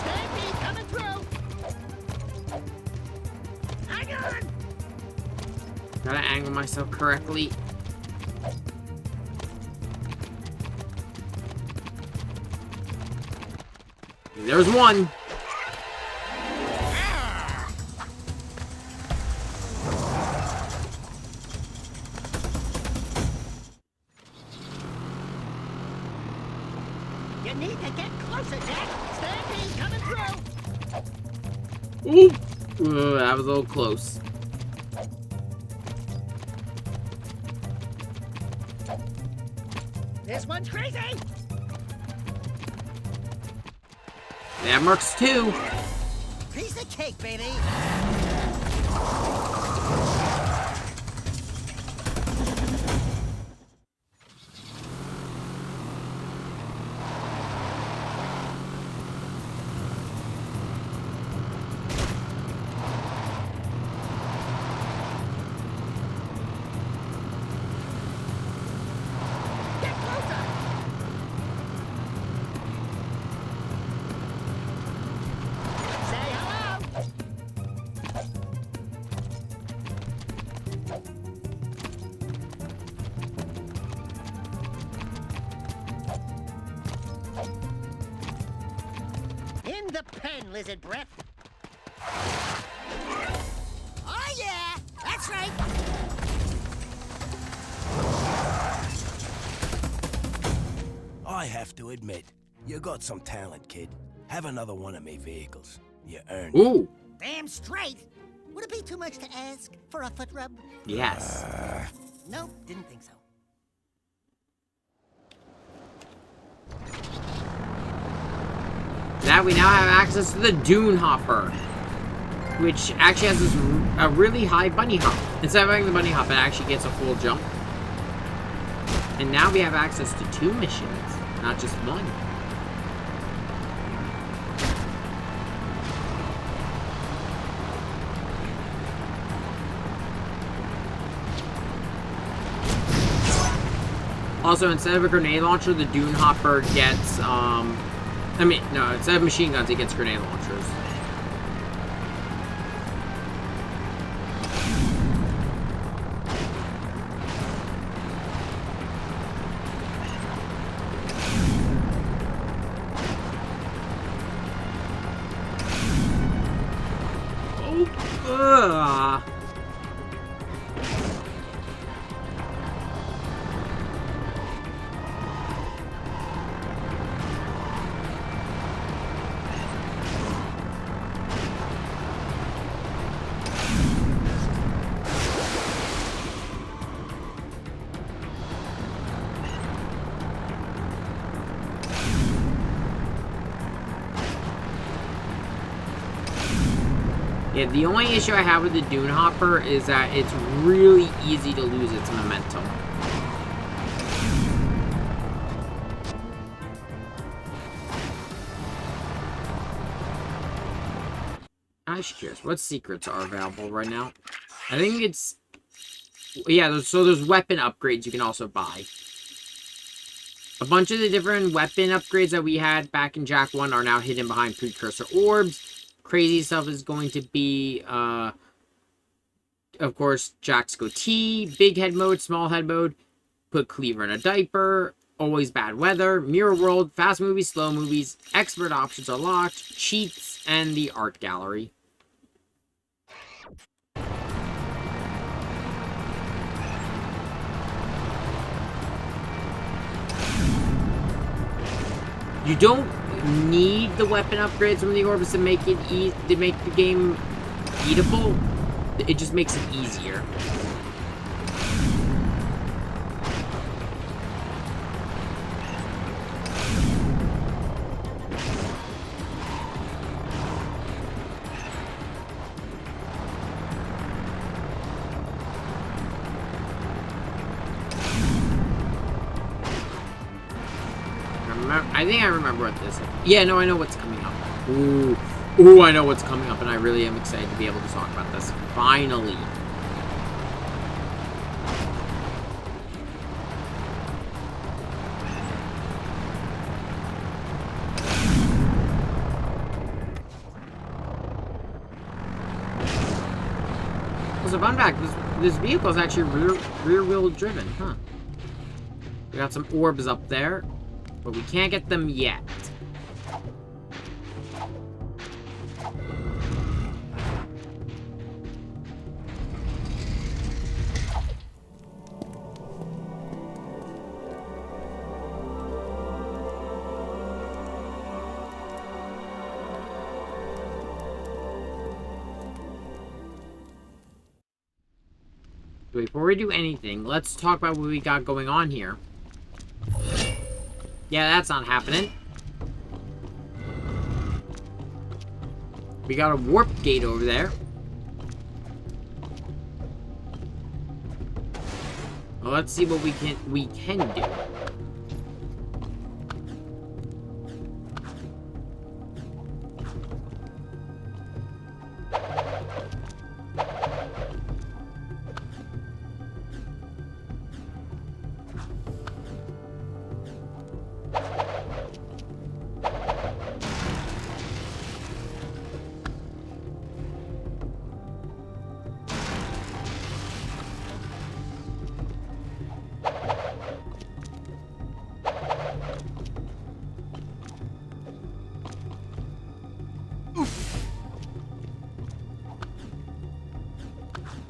Stampede coming through. Hang on. Gotta angle myself correctly. There's one. You need to get closer, Jack. Stampede coming through. Ooh, that was a little close. This one's crazy. That marks 2. Piece of cake, baby. Get closer. Say hello. In the pen, lizard breath. Oh yeah, that's right. I have to admit, you got some talent, kid. Have another one of me vehicles. You earned it. Ooh, Damn straight. Would it be too much to ask for a foot rub? yes. Nope, didn't think so. Now we now have access to the Dune Hopper, which actually has a really high bunny hop. Instead of having the bunny hop, it actually gets a full jump. And now we have access to 2 missions, not just 1. Also, instead of a grenade launcher, the Dune Hopper gets, instead of machine guns, it gets grenade launchers. Ugh. Yeah, the only issue I have with the Dune Hopper is that it's really easy to lose its momentum. I'm just curious, what secrets are available right now? I think it's... Yeah, there's weapon upgrades you can also buy. A bunch of the different weapon upgrades that we had back in Jak 1 are now hidden behind precursor orbs. Crazy stuff is going to be, of course, Jack's goatee, big head mode, small head mode, put Cleaver in a diaper, always bad weather, mirror world, fast movies, slow movies, expert options are locked, cheats, and the art gallery. You don't need the weapon upgrades from the orbs to make it to make the game beatable. It just makes it easier. I think I remember what this is. Yeah, no, I know what's coming up. Ooh, I know what's coming up, and I really am excited to be able to talk about this. Finally. So fun fact, this vehicle is actually rear-wheel driven, huh? We got some orbs up there, but we can't get them yet. Before we do anything, let's talk about what we got going on here. Yeah, that's not happening. We got a warp gate over there. Well, let's see what we can do.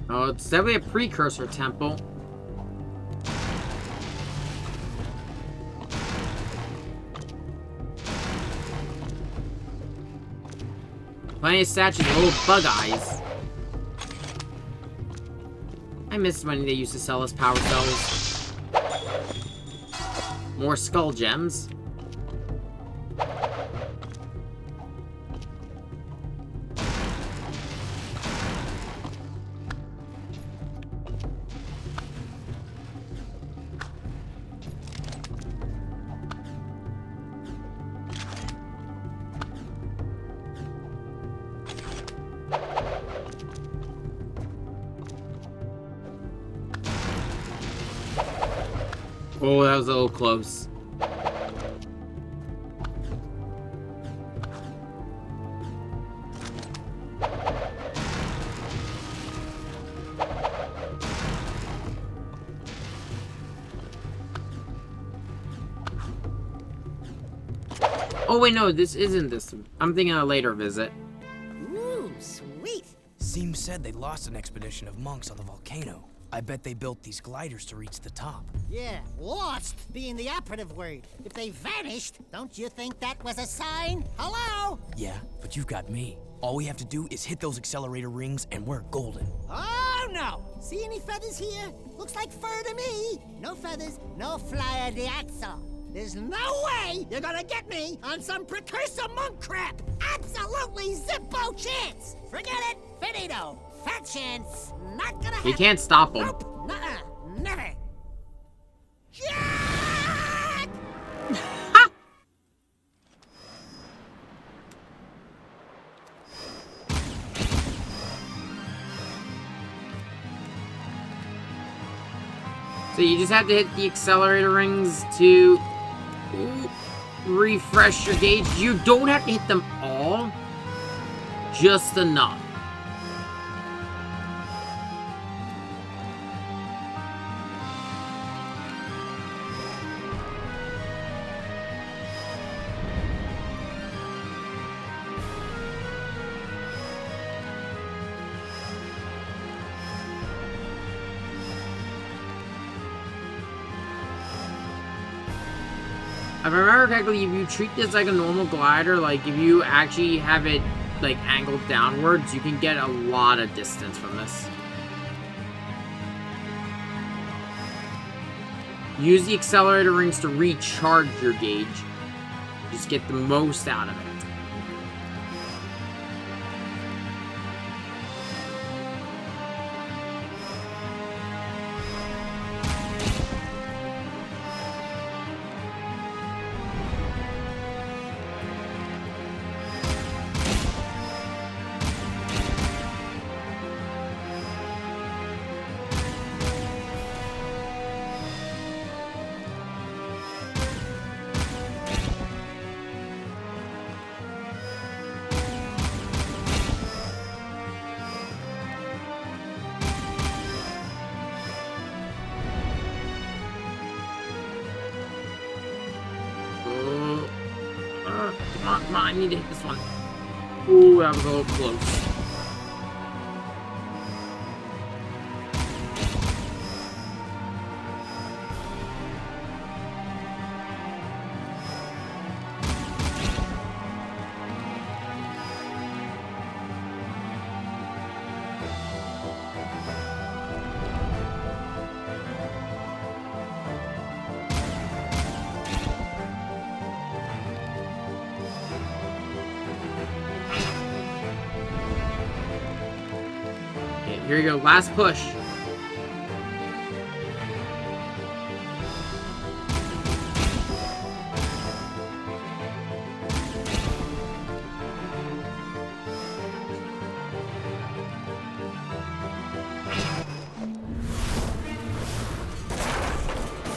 Oh, it's definitely a precursor temple. Plenty of statues with little bug eyes. I miss when they used to sell us power cells. More skull gems. Oh, that was a little close. Oh wait, no, this isn't this. I'm thinking of a later visit. Ooh, sweet. Seems said they lost an expedition of monks on the volcano. I bet they built these gliders to reach the top. Yeah, lost being the operative word. If they vanished, don't you think that was a sign? Hello? Yeah, but you've got me. All we have to do is hit those accelerator rings and we're golden. Oh, no. See any feathers here? Looks like fur to me. No feathers, no flyer diazzo. There's no way you're gonna get me on some precursor monk crap. Absolutely zippo chance. Forget it. Finito. Fat chance. Not gonna happen. You can't stop him. Nope. Nuh-uh. Never. Jack! So you just have to hit the accelerator rings to refresh your gauge. You don't have to hit them all, just enough. If I remember correctly, if you treat this like a normal glider, like if you actually have it like angled downwards, you can get a lot of distance from this. Use the accelerator rings to recharge your gauge. Just get the most out of it. Come on, I need to hit this one. Ooh, that was a little close. Here you go, last push.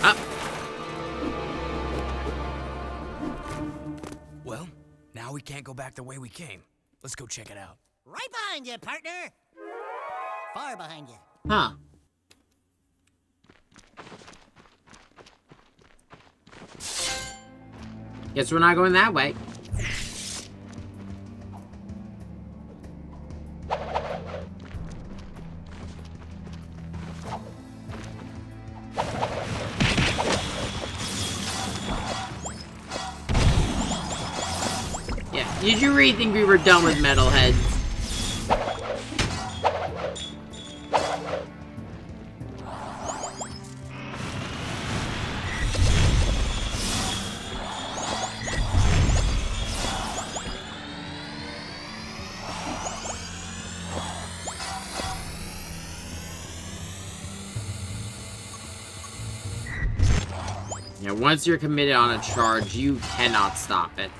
Up. Well, now we can't go back the way we came. Let's go check it out. Right behind you, partner. Far behind you. Huh. Guess we're not going that way. Yeah, did you really think we were done with metalheads? Yeah, once you're committed on a charge, you cannot stop it.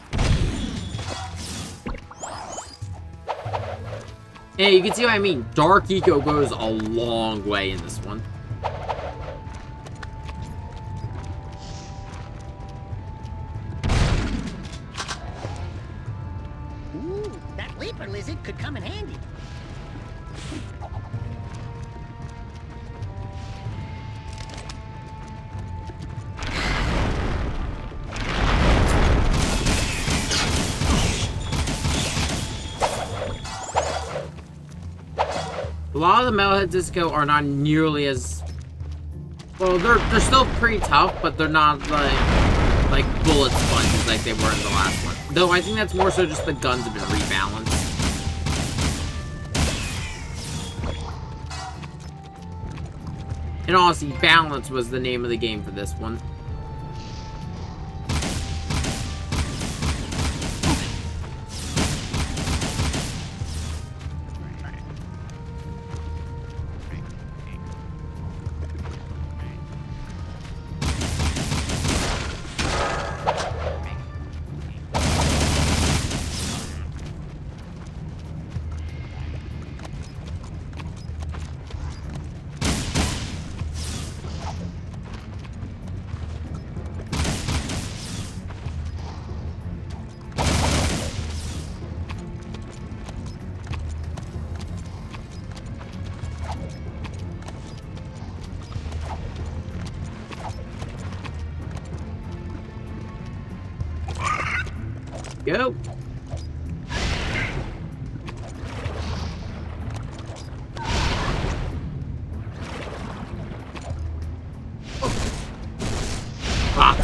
Yeah, you can see what I mean. Dark Eco goes a long way in this one. lizard could come in handy. A lot of the Metalhead Disco are not nearly as... Well, they're still pretty tough, but they're not like bullet sponges like they were in the last one. Though I think that's more so just the guns have been rebalanced. And honestly, balance was the name of the game for this one. Go. Ah.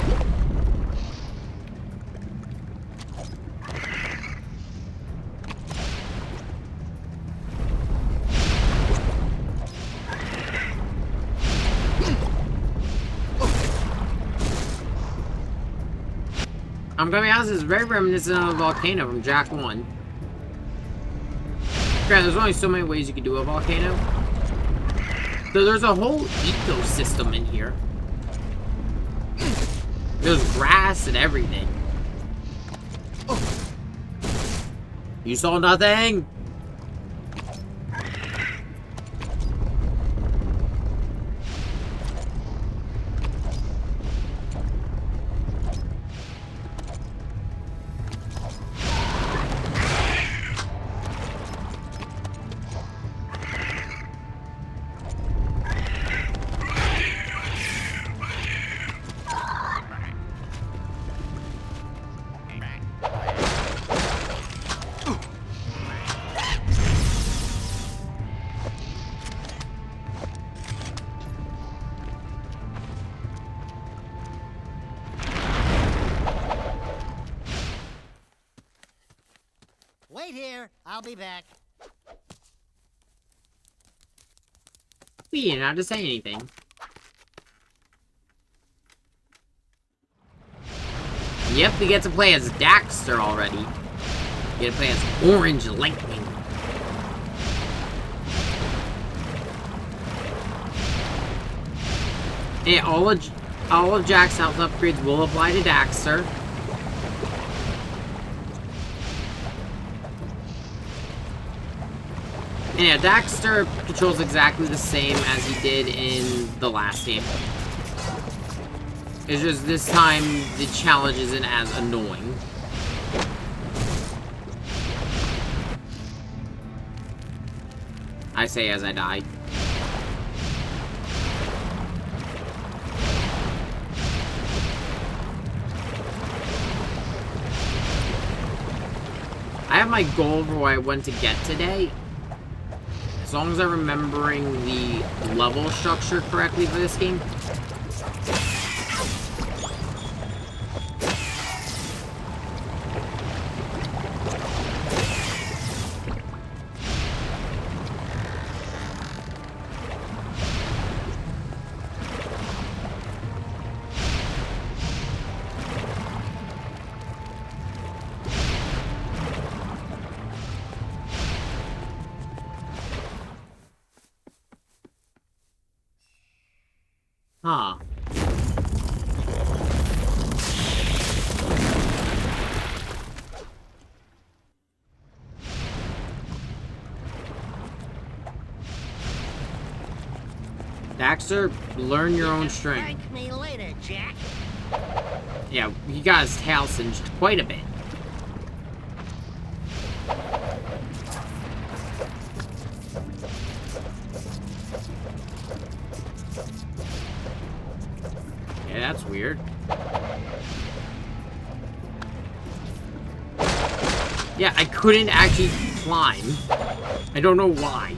I'm gonna be honest, it's very reminiscent of a volcano from Jak 1. Granted, there's only so many ways you can do a volcano. So there's a whole ecosystem in here. There's grass and everything. You saw nothing? Wait here. I'll be back. We didn't have to say anything. Yep, we get to play as Daxter already. We get to play as Orange Lightning. And all of Jak's health upgrades will apply to Daxter. And yeah, Daxter controls exactly the same as he did in the last game. It's just this time the challenge isn't as annoying. I say as I die. I have my goal for what I want to get today. As long as I'm remembering the level structure correctly for this game. Huh. Daxter, learn your own strength. Thank me later, Jak. Yeah, he got his tail singed quite a bit. Okay, that's weird. Yeah, I couldn't actually climb. I don't know why.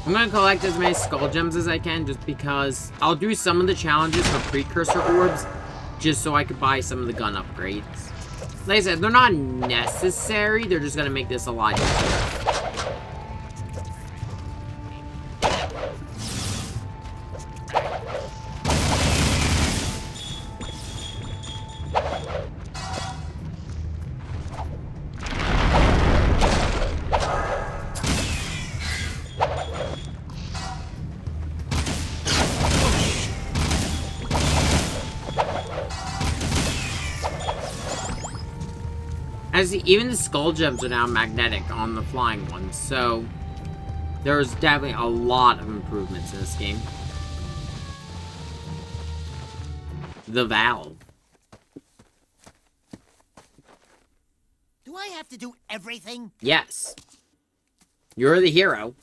I'm gonna collect as many skull gems as I can just because I'll do some of the challenges for precursor orbs just so I could buy some of the gun upgrades. Like I said, they're not necessary, they're just gonna make this a lot easier. As even the skull gems are now magnetic on the flying ones, so there's definitely a lot of improvements in this game. The valve. Do I have to do everything? Yes. You're the hero.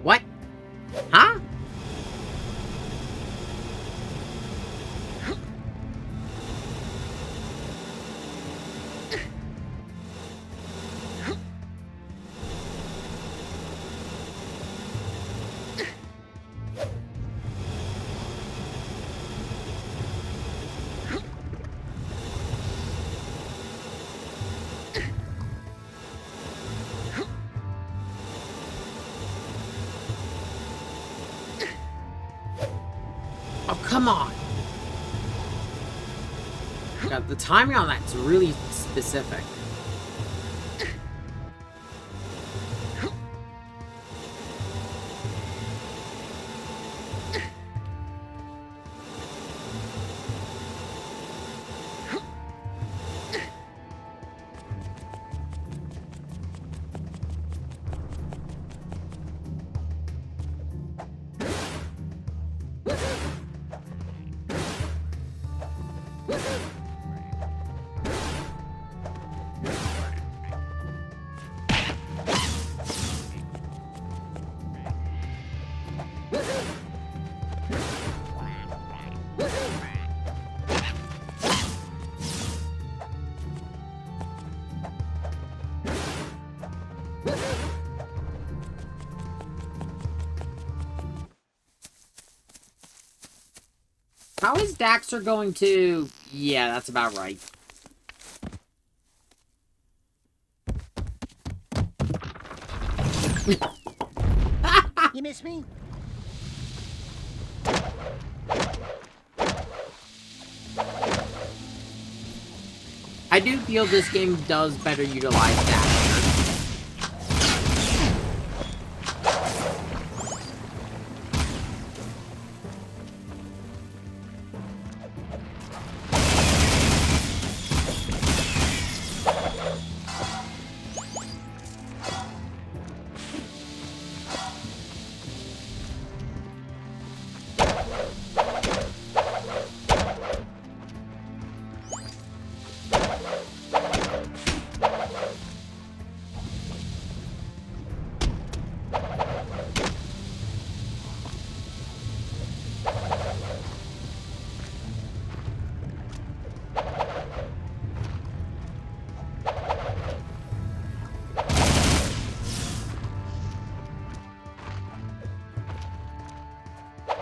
What? Huh? Oh, come on. God, the timing on that's really specific. How is Daxter going to... Yeah, that's about right. You miss me? I do feel this game does better utilize Daxter.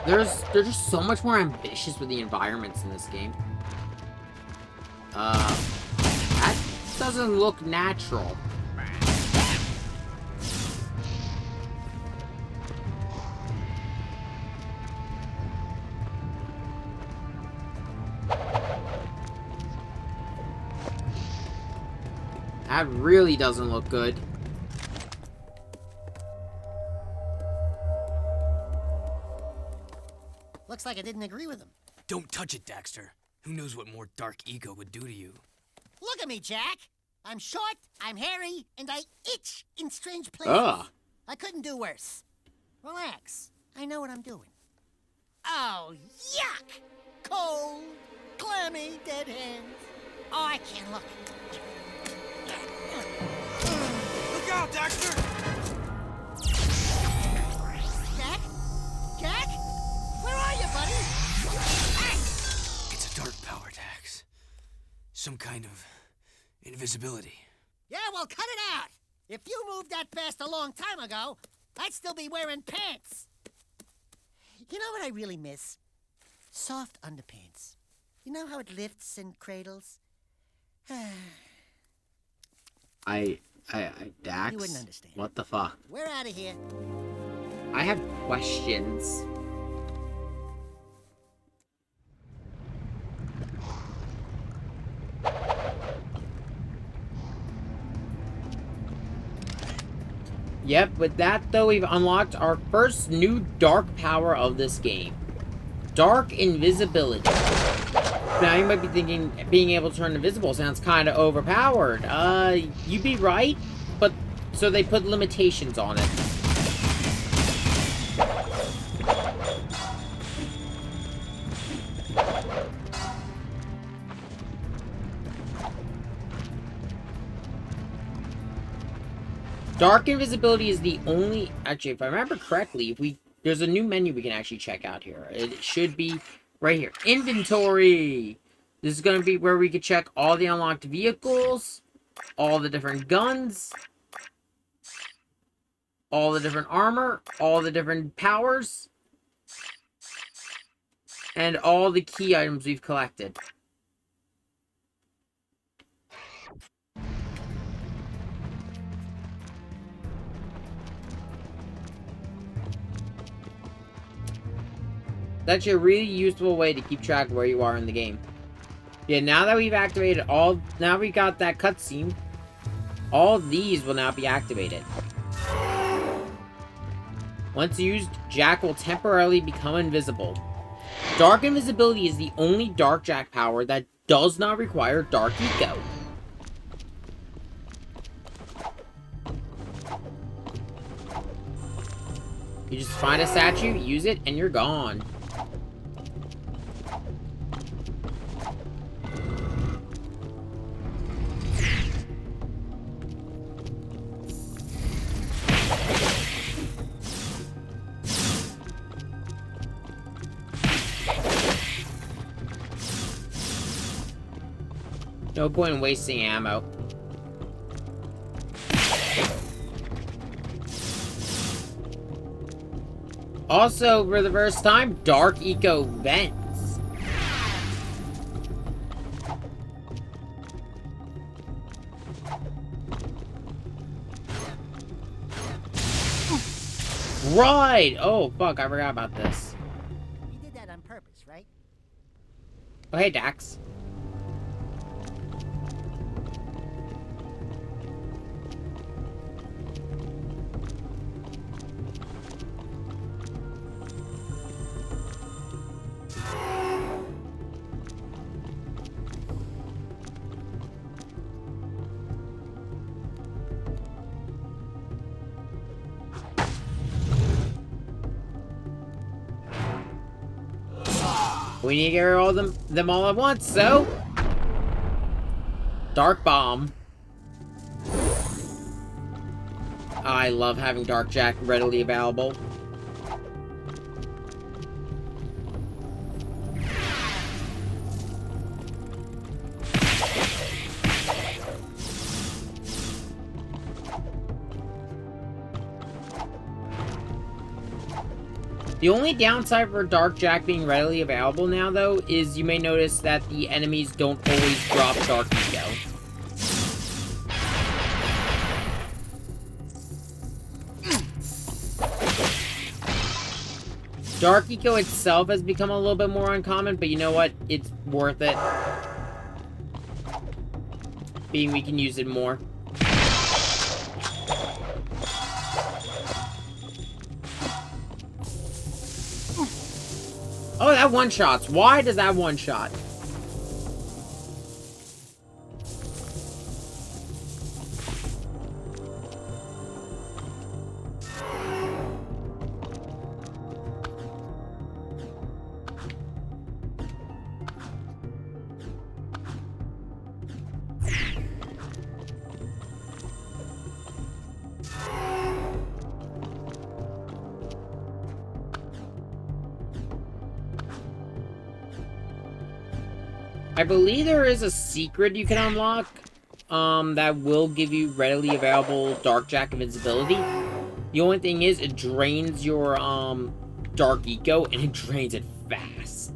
They're just so much more ambitious with the environments in this game. That doesn't look natural. That really doesn't look good. Looks like I didn't agree with him. Don't touch it, Daxter. Who knows what more Dark Eco would do to you? Look at me, Jack. I'm short, I'm hairy, and I itch in strange places. Ugh. I couldn't do worse. Relax. I know what I'm doing. Oh, yuck! Cold, clammy, dead hands. Oh, I can't look. Look out, Daxter! Jack? Jack? Where are you, buddy? Hey! It's a dark power, Dax. Some kind of invisibility. Yeah, well, cut it out. If you moved that fast a long time ago, I'd still be wearing pants. You know what I really miss? Soft underpants. You know how it lifts and cradles? Dax? You wouldn't understand. What the fuck? We're out of here. I have questions. Yep, with that though, we've unlocked our first new dark power of this game. Dark invisibility. Now you might be thinking, being able to turn invisible sounds kind of overpowered. You'd be right, but so they put limitations on it. Dark invisibility is the only... Actually, if I remember correctly, there's a new menu we can actually check out here. It should be right here. Inventory! This is going to be where we can check all the unlocked vehicles, all the different guns, all the different armor, all the different powers, and all the key items we've collected. That's a really useful way to keep track of where you are in the game. Yeah, now that we've activated now we got that cutscene, all these will now be activated. Once used, Jack will temporarily become invisible. Dark invisibility is the only Dark Jack power that does not require Dark Eco. You just find a statue, use it, and you're gone. No point in wasting ammo. Also, for the first time, Dark Eco vents. Right! Oh, fuck, I forgot about this. You did that on purpose, right? Oh, hey, Dax. We need to get rid of all them all at once, so... Dark Bomb. I love having Dark Jack readily available. The only downside for Dark Jack being readily available now, though, is you may notice that the enemies don't always drop Dark Eco. Dark Eco itself has become a little bit more uncommon, but you know what? It's worth it. Being we can use it more. Oh, that one-shots. Why does that one-shot? I believe there is a secret you can unlock that will give you readily available Dark Jack invincibility. The only thing is it drains your Dark Eco, and it drains it fast.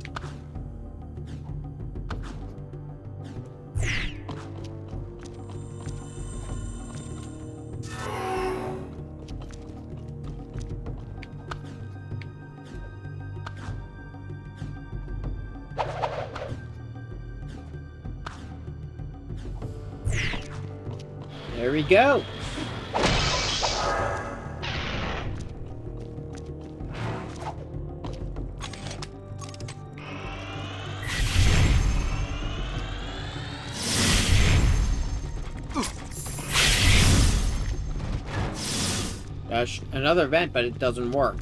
There we go. Gosh, another vent, but it doesn't work.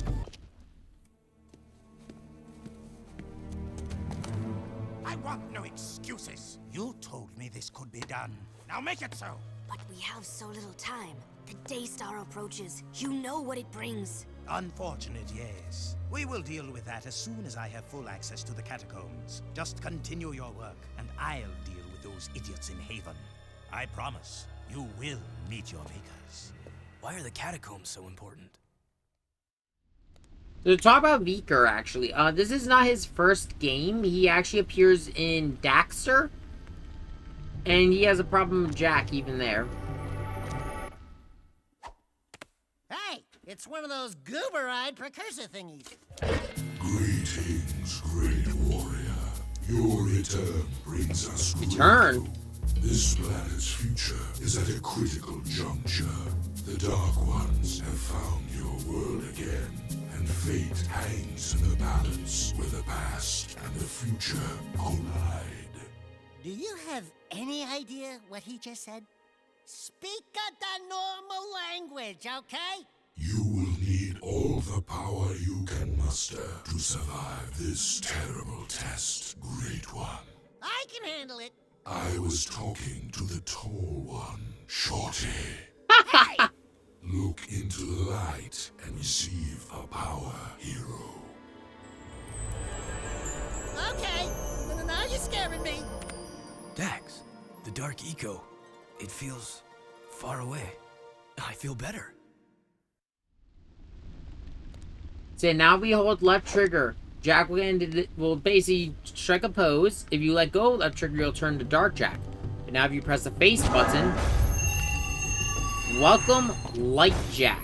I want no excuses. You told me this could be done. Now make it so. But we have so little time. The Daystar approaches. You know what it brings. Unfortunate, yes. We will deal with that as soon as I have full access to the catacombs. Just continue your work, and I'll deal with those idiots in Haven. I promise, you will meet your makers. Why are the catacombs so important? To talk about Veeker, actually, this is not his first game. He actually appears in Daxter. And he has a problem with Jack even there. Hey, it's one of those goober-eyed precursor thingies. Greetings, great warrior. Your return brings us Return? This planet's future is at a critical juncture. The Dark Ones have found your world again, and fate hangs in the balance where the past and the future collide. Do you have any idea what he just said? Speak the normal language, okay? You will need all the power you can muster to survive this terrible test, Great One. I can handle it. I was talking to the tall one, Shorty. Hey! Look into the light and receive a power, hero. Okay, now you're scaring me. Dax, the Dark Eco. It feels far away. I feel better. So now we hold left trigger. Jack will basically strike a pose. If you let go left trigger, you'll turn to Dark Jack. But now if you press the face button, welcome Light Jack.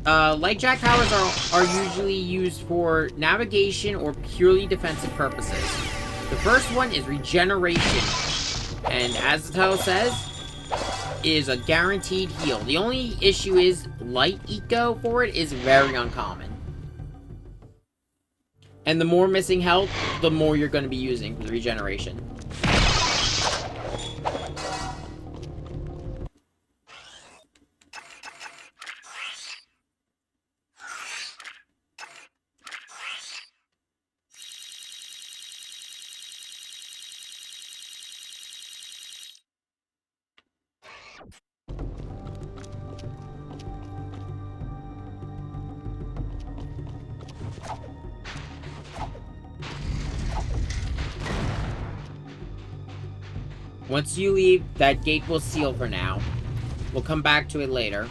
Light Jack powers are usually used for navigation or purely defensive purposes. The first one is regeneration, and as the title says, is a guaranteed heal. The only issue is Light Eco for it is very uncommon. And the more missing health, the more you're going to be using for the regeneration. Once you leave, that gate will seal for now. We'll come back to it later.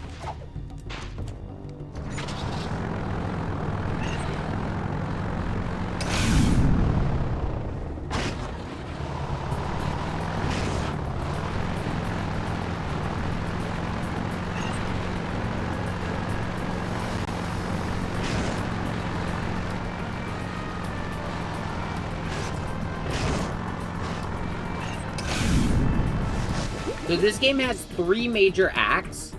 So this game has 3 major acts.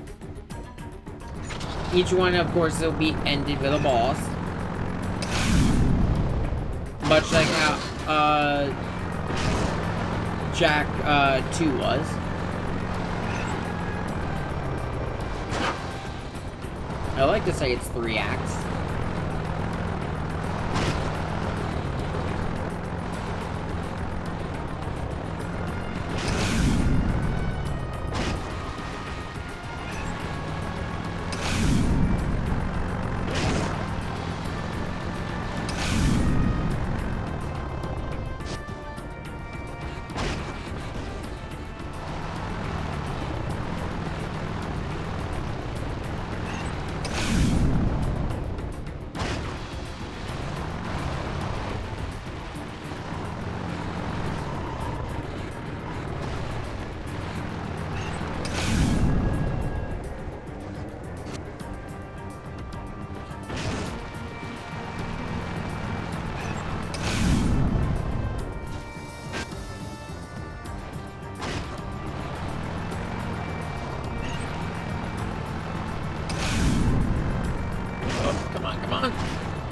Each one, of course, will be ended with a boss. Much like how Jak 2 was. I like to say it's 3 acts.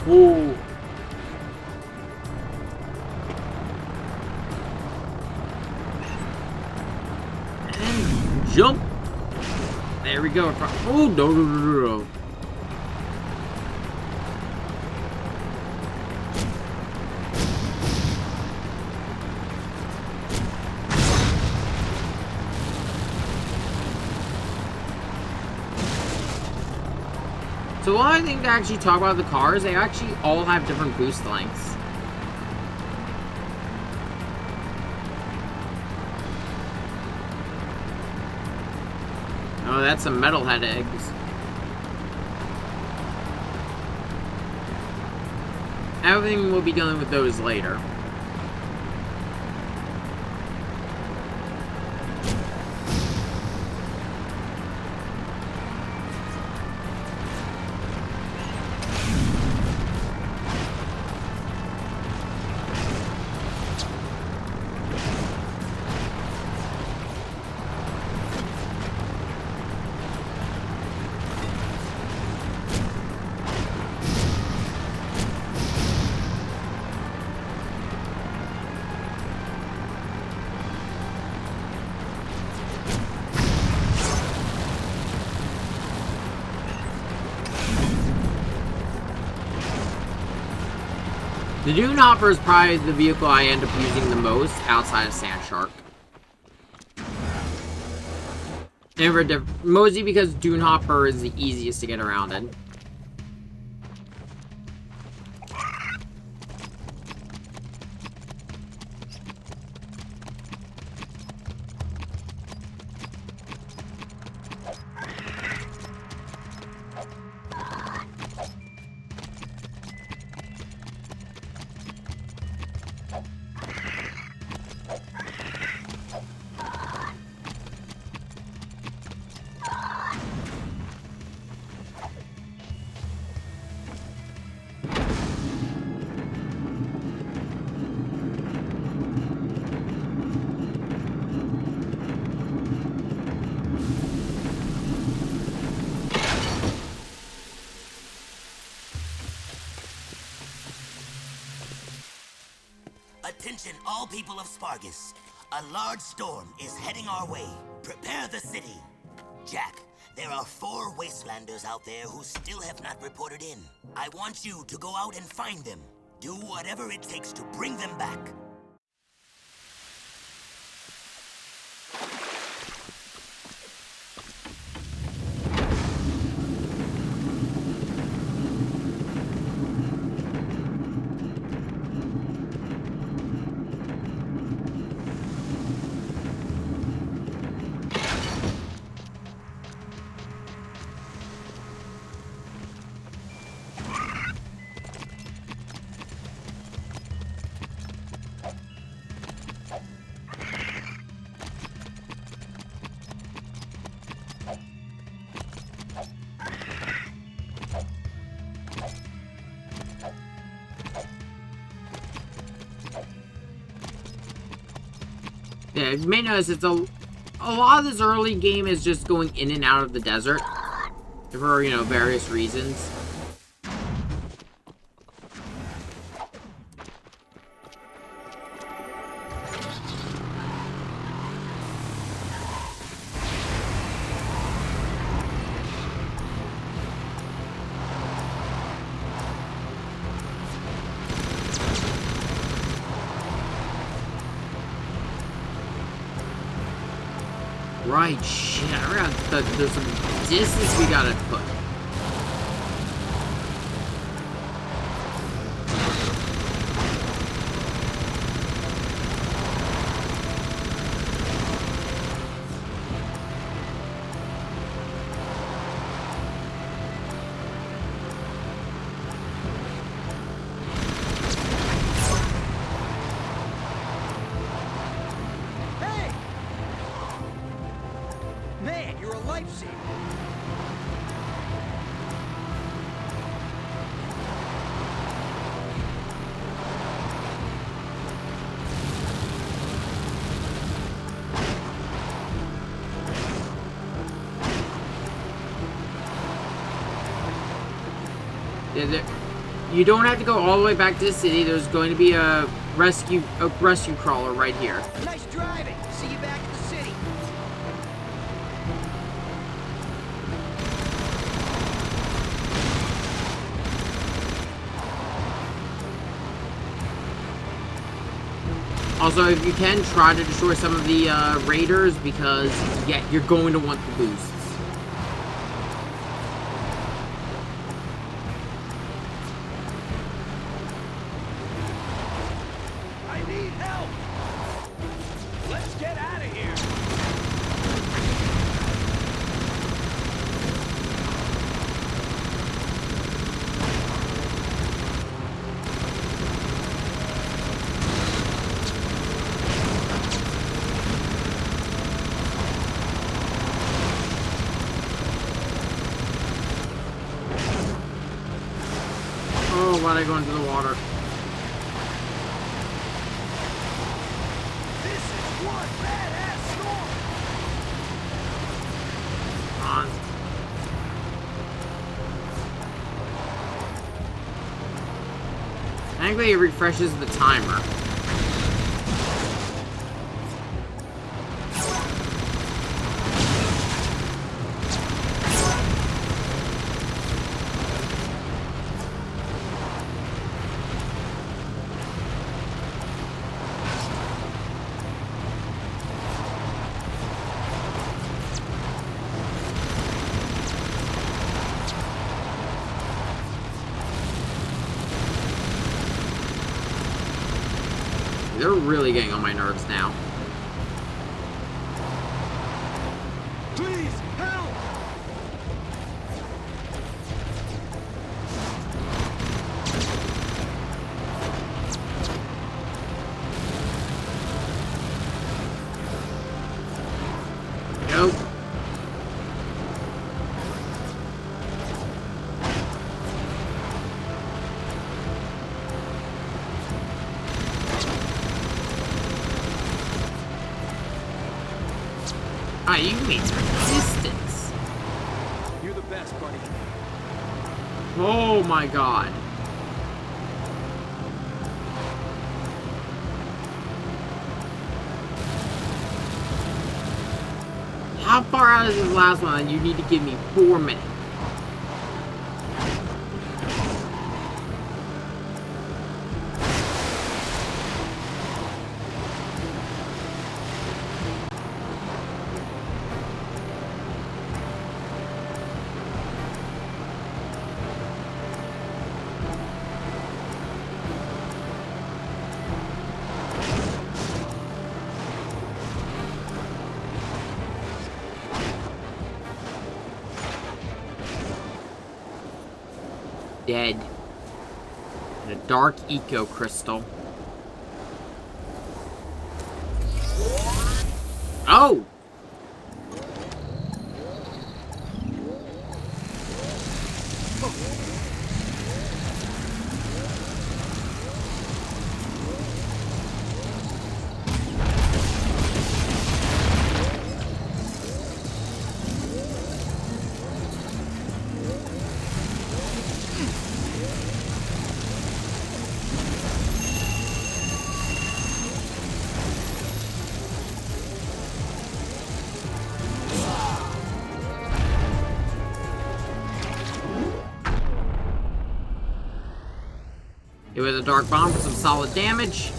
Ooh. And jump. There we go. Oh, no. So one other thing to actually talk about the cars, they actually all have different boost lengths. Oh, that's some metalhead eggs. Everything we'll be dealing with those later. The Dune Hopper is probably the vehicle I end up using the most outside of Sand Shark. And mostly because Dune Hopper is the easiest to get around in. Attention all people of Spargus. A large storm is heading our way. Prepare the city. Jak, there are 4 Wastelanders out there who still have not reported in. I want you to go out and find them. Do whatever it takes to bring them back. Yeah, you may notice it's a a lot of this early game is just going in and out of the desert for, you know, various reasons. Right, shit, I forgot that there's some distance we gotta put. Man, you're a lifesaver. You don't have to go all the way back to the city. There's going to be a rescue crawler right here. Nice driving. See you back in the city. Also, if you can, try to destroy some of the raiders because, yeah, you're going to want the boosts. I need help. Let's get out of here. Oh, why'd I go into the water? This is one badass storm. On. Thankfully, it refreshes the timer. They're really getting on my nerves now. Please, help! Nope. Ah, you made some distance. You're the best, buddy. Oh my god. How far out is this last one? You need to give me 4 minutes. Dead. And a dark eco crystal. Oh! Hit with a Dark Bomb for some solid damage.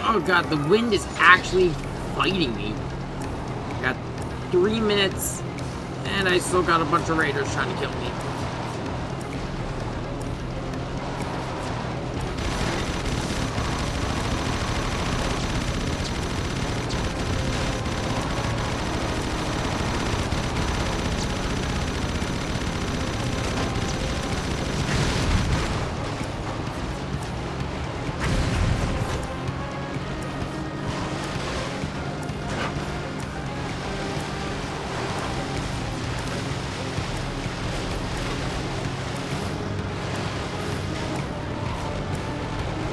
Oh god, the wind is actually fighting me. Got 3 minutes, and I still got a bunch of raiders trying to kill me.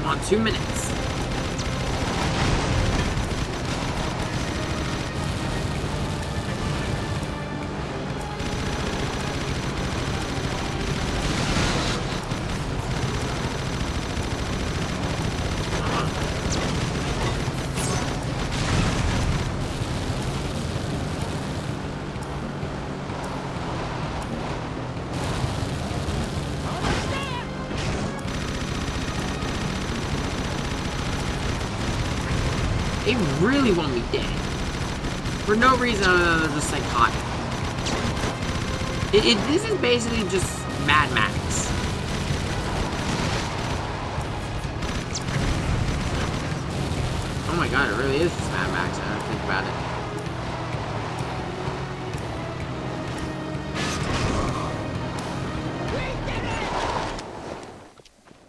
On 2 minutes. They really want me dead. For no reason other than they're just psychotic. This is basically just Mad Max. Oh my god, it really is just Mad Max, I don't think about it.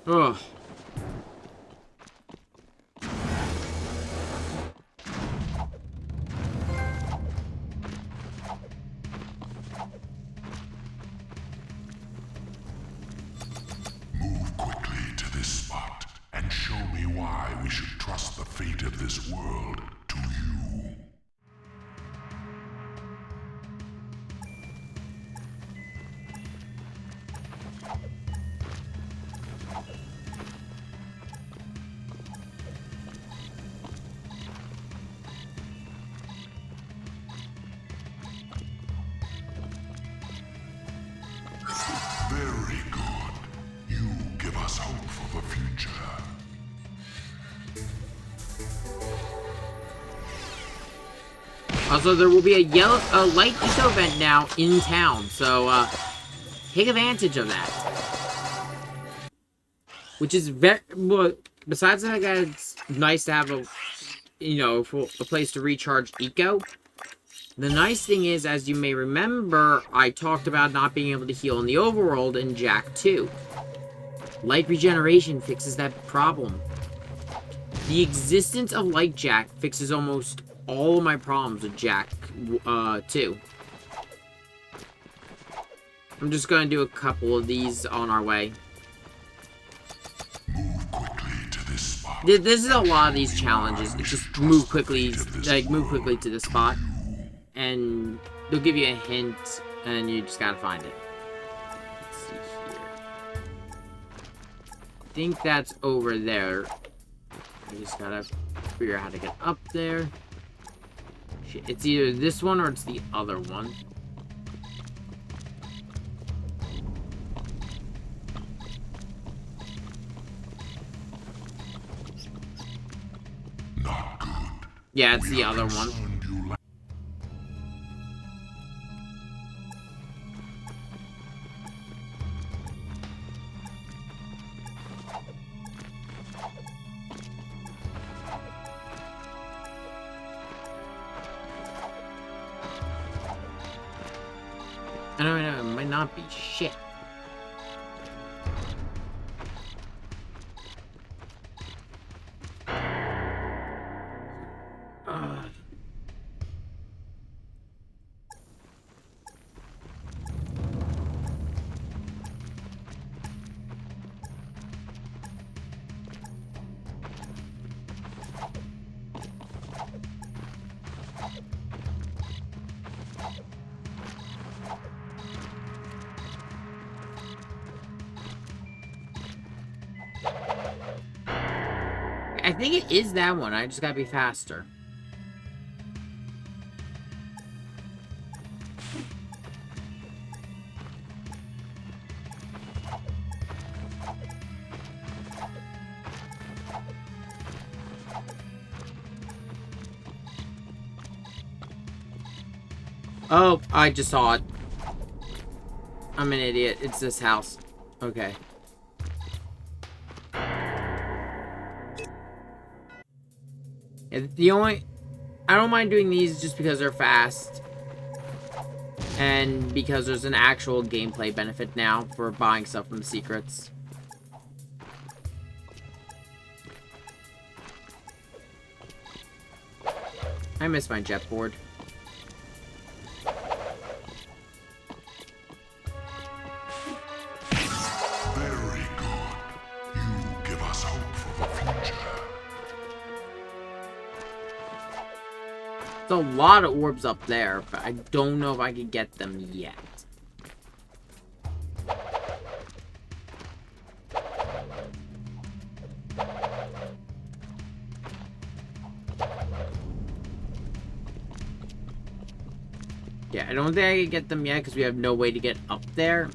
Ugh. Move quickly to this spot and show me why we should trust the fate of this world to you. Very good. You give us hope for the future. Also, there will be a light eco event now in town, so take advantage of that. Which is very well, besides the fact that it's nice to have a place to recharge eco. The nice thing is, as you may remember, I talked about not being able to heal in the overworld in Jak 2. Light regeneration fixes that problem. The existence of Light Jak fixes almost all of my problems with Jak 2. I'm just gonna do a couple of these on our way. Move quickly to this spot. This is a lot of these challenges. It's just move quickly, move quickly to the spot. And they'll give you a hint, and you just gotta find it. Let's see here. I think that's over there. You just gotta figure out how to get up there. Shit, it's either this one or it's the other one. Not good. Yeah, it's the other one. I know, it might not be shit. I think it is that one. I just gotta be faster. Oh, I just saw it. I'm an idiot. It's this house. Okay. I don't mind doing these just because they're fast. And because there's an actual gameplay benefit now for buying stuff from the secrets. I miss my jet board. Very good. You give us hope for the future. There's a lot of orbs up there, but I don't know if I could get them yet. Yeah, I don't think I can get them yet because we have no way to get up there.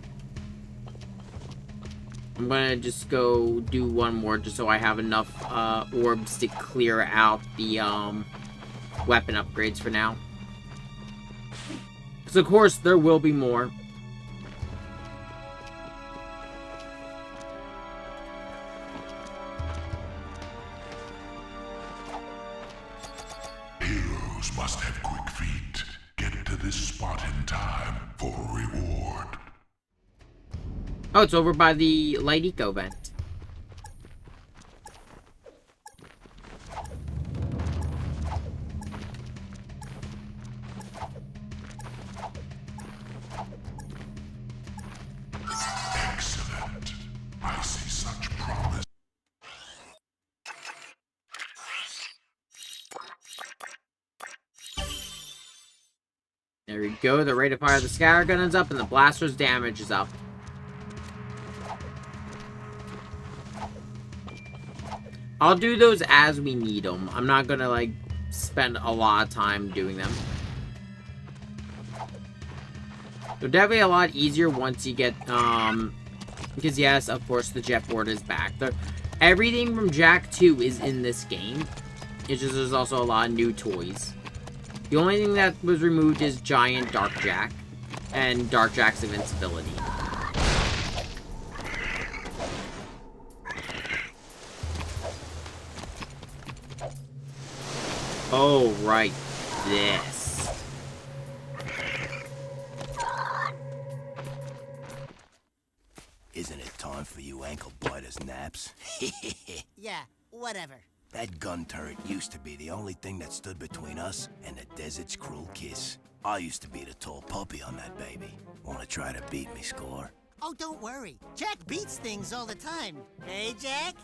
I'm gonna just go do one more just so I have enough orbs to clear out the weapon upgrades for now. Because of course there will be more. Heroes must have quick feet. Get to this spot in time for a reward. Oh, it's over by the Light Eco vent. Excellent. I see such promise. There we go. The rate of fire of the scatter gun is up and the blaster's damage is up. I'll do those as we need them. I'm not gonna, like, spend a lot of time doing them. They're definitely a lot easier once you get, because yes, of course, the jet board is back. Everything from Jak 2 is in this game. It's just there's also a lot of new toys. The only thing that was removed is Giant Dark Jak and Dark Jak's invincibility. Oh, right. This. Isn't it time for you ankle biters naps? Yeah, whatever. That gun turret used to be the only thing that stood between us and the desert's cruel kiss. I used to be the tall puppy on that baby. Wanna try to beat me, Score? Oh, don't worry. Jak beats things all the time. Hey, Jak?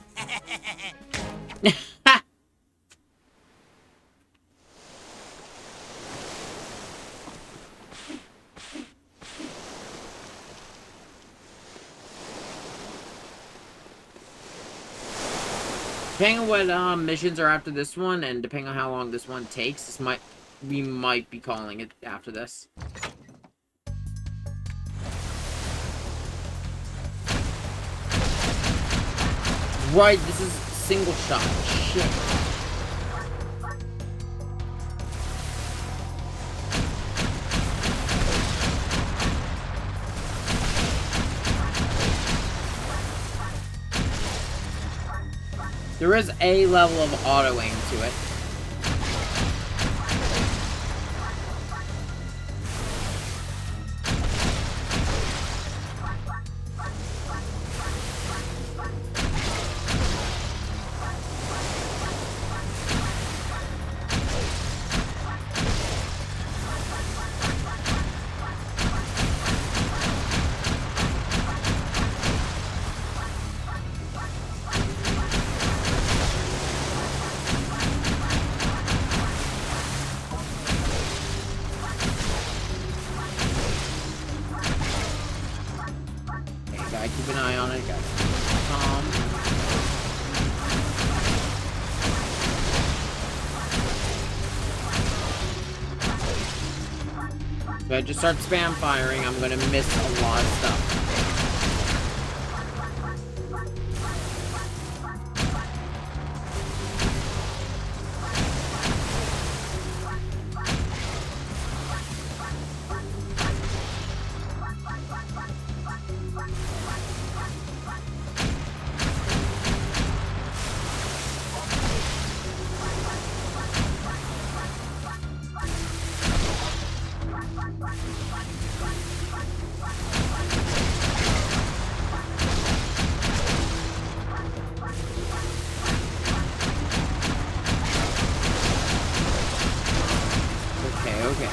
Depending on what missions are after this one, and depending on how long this one takes, we might be calling it after this. Right, this is single shot. Shit. There is a level of auto aim to it. Gotta keep an eye on it. Gotta keep calm. If I just start spam firing, I'm gonna miss a lot of stuff. Okay.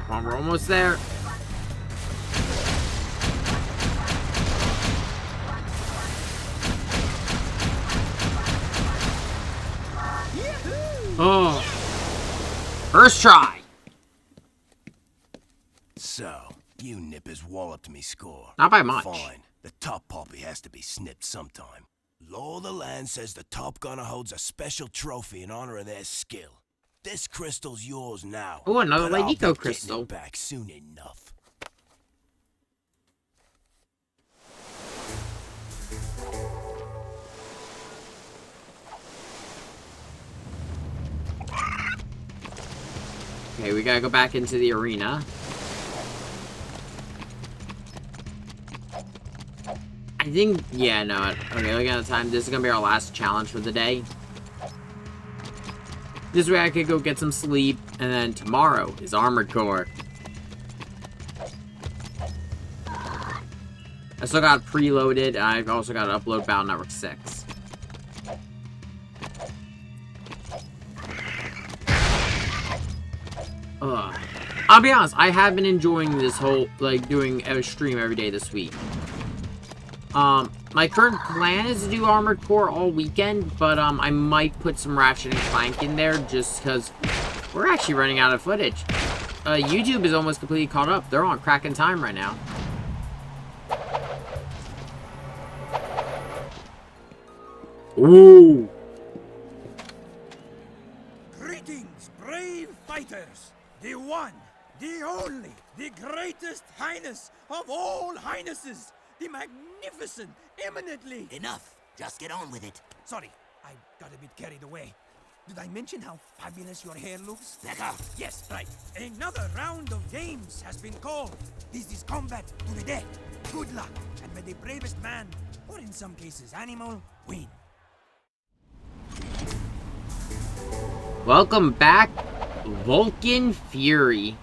Come on, we're almost there. Oh. First try. So, you nippers walloped me score. Not by much. Fine. The top poppy has to be snipped sometime. Law of the land says the top gunner holds a special trophy in honor of their skill. This crystal's yours now. Oh, another but I'll Eco be crystal. getting it back soon enough. Okay, we gotta go back into the arena. I think, yeah, no, okay, looking at the time, this is gonna be our last challenge for the day. This way I could go get some sleep, and then tomorrow is Armored Core. I still got preloaded, and I've also got to upload Battle Network 6. Ugh. I'll be honest, I have been enjoying this whole, like, doing a stream every day this week. My current plan is to do Armored Core all weekend, but, I might put some Ratchet and Clank in there just because we're actually running out of footage. YouTube is almost completely caught up. They're on cracking time right now. Ooh! Greetings, brave fighters! The one, the only, the greatest highness of all highnesses! The magnificent, eminently... Enough. Just get on with it. Sorry, I got a bit carried away. Did I mention how fabulous your hair looks? Back off. Yes, right. Another round of games has been called. This is combat to the death. Good luck, and may the bravest man, or in some cases animal, win. Welcome back, Vulcan Fury.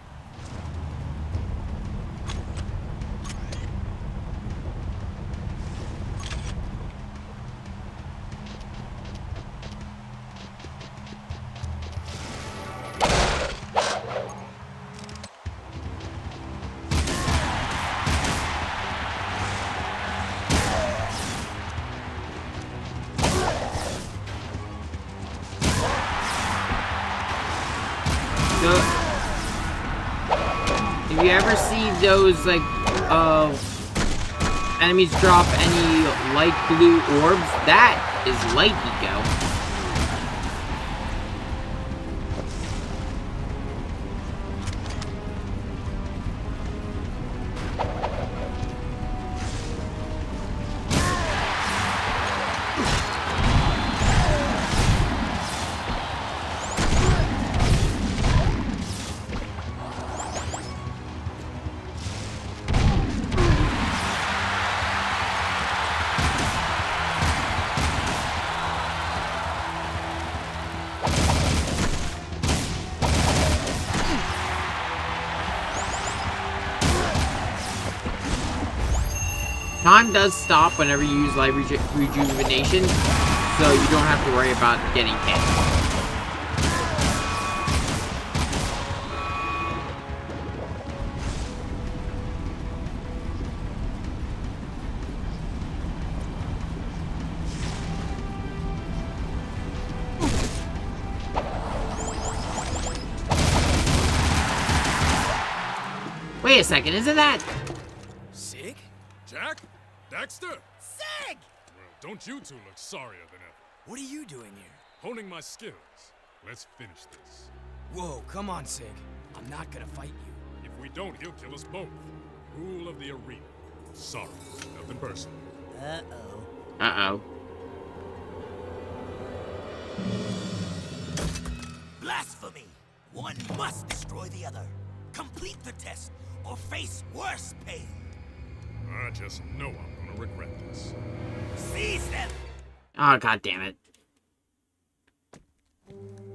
If you ever see those, like, enemies drop any light blue orbs, that is light eco. Time does stop whenever you use life rejuvenation, so you don't have to worry about getting hit. Wait a second, isn't that... Sig? Jack? Dexter? Sig! Well, don't you two look sorrier than ever. What are you doing here? Honing my skills. Let's finish this. Whoa, come on, Sig. I'm not gonna fight you. If we don't, he'll kill us both. Rule of the arena. Sorry, nothing personal. Uh-oh. Uh-oh. Blasphemy! One must destroy the other. Complete the test, or face worse pain. I just know I'm gonna regret this. Seize them! Oh, god damn it.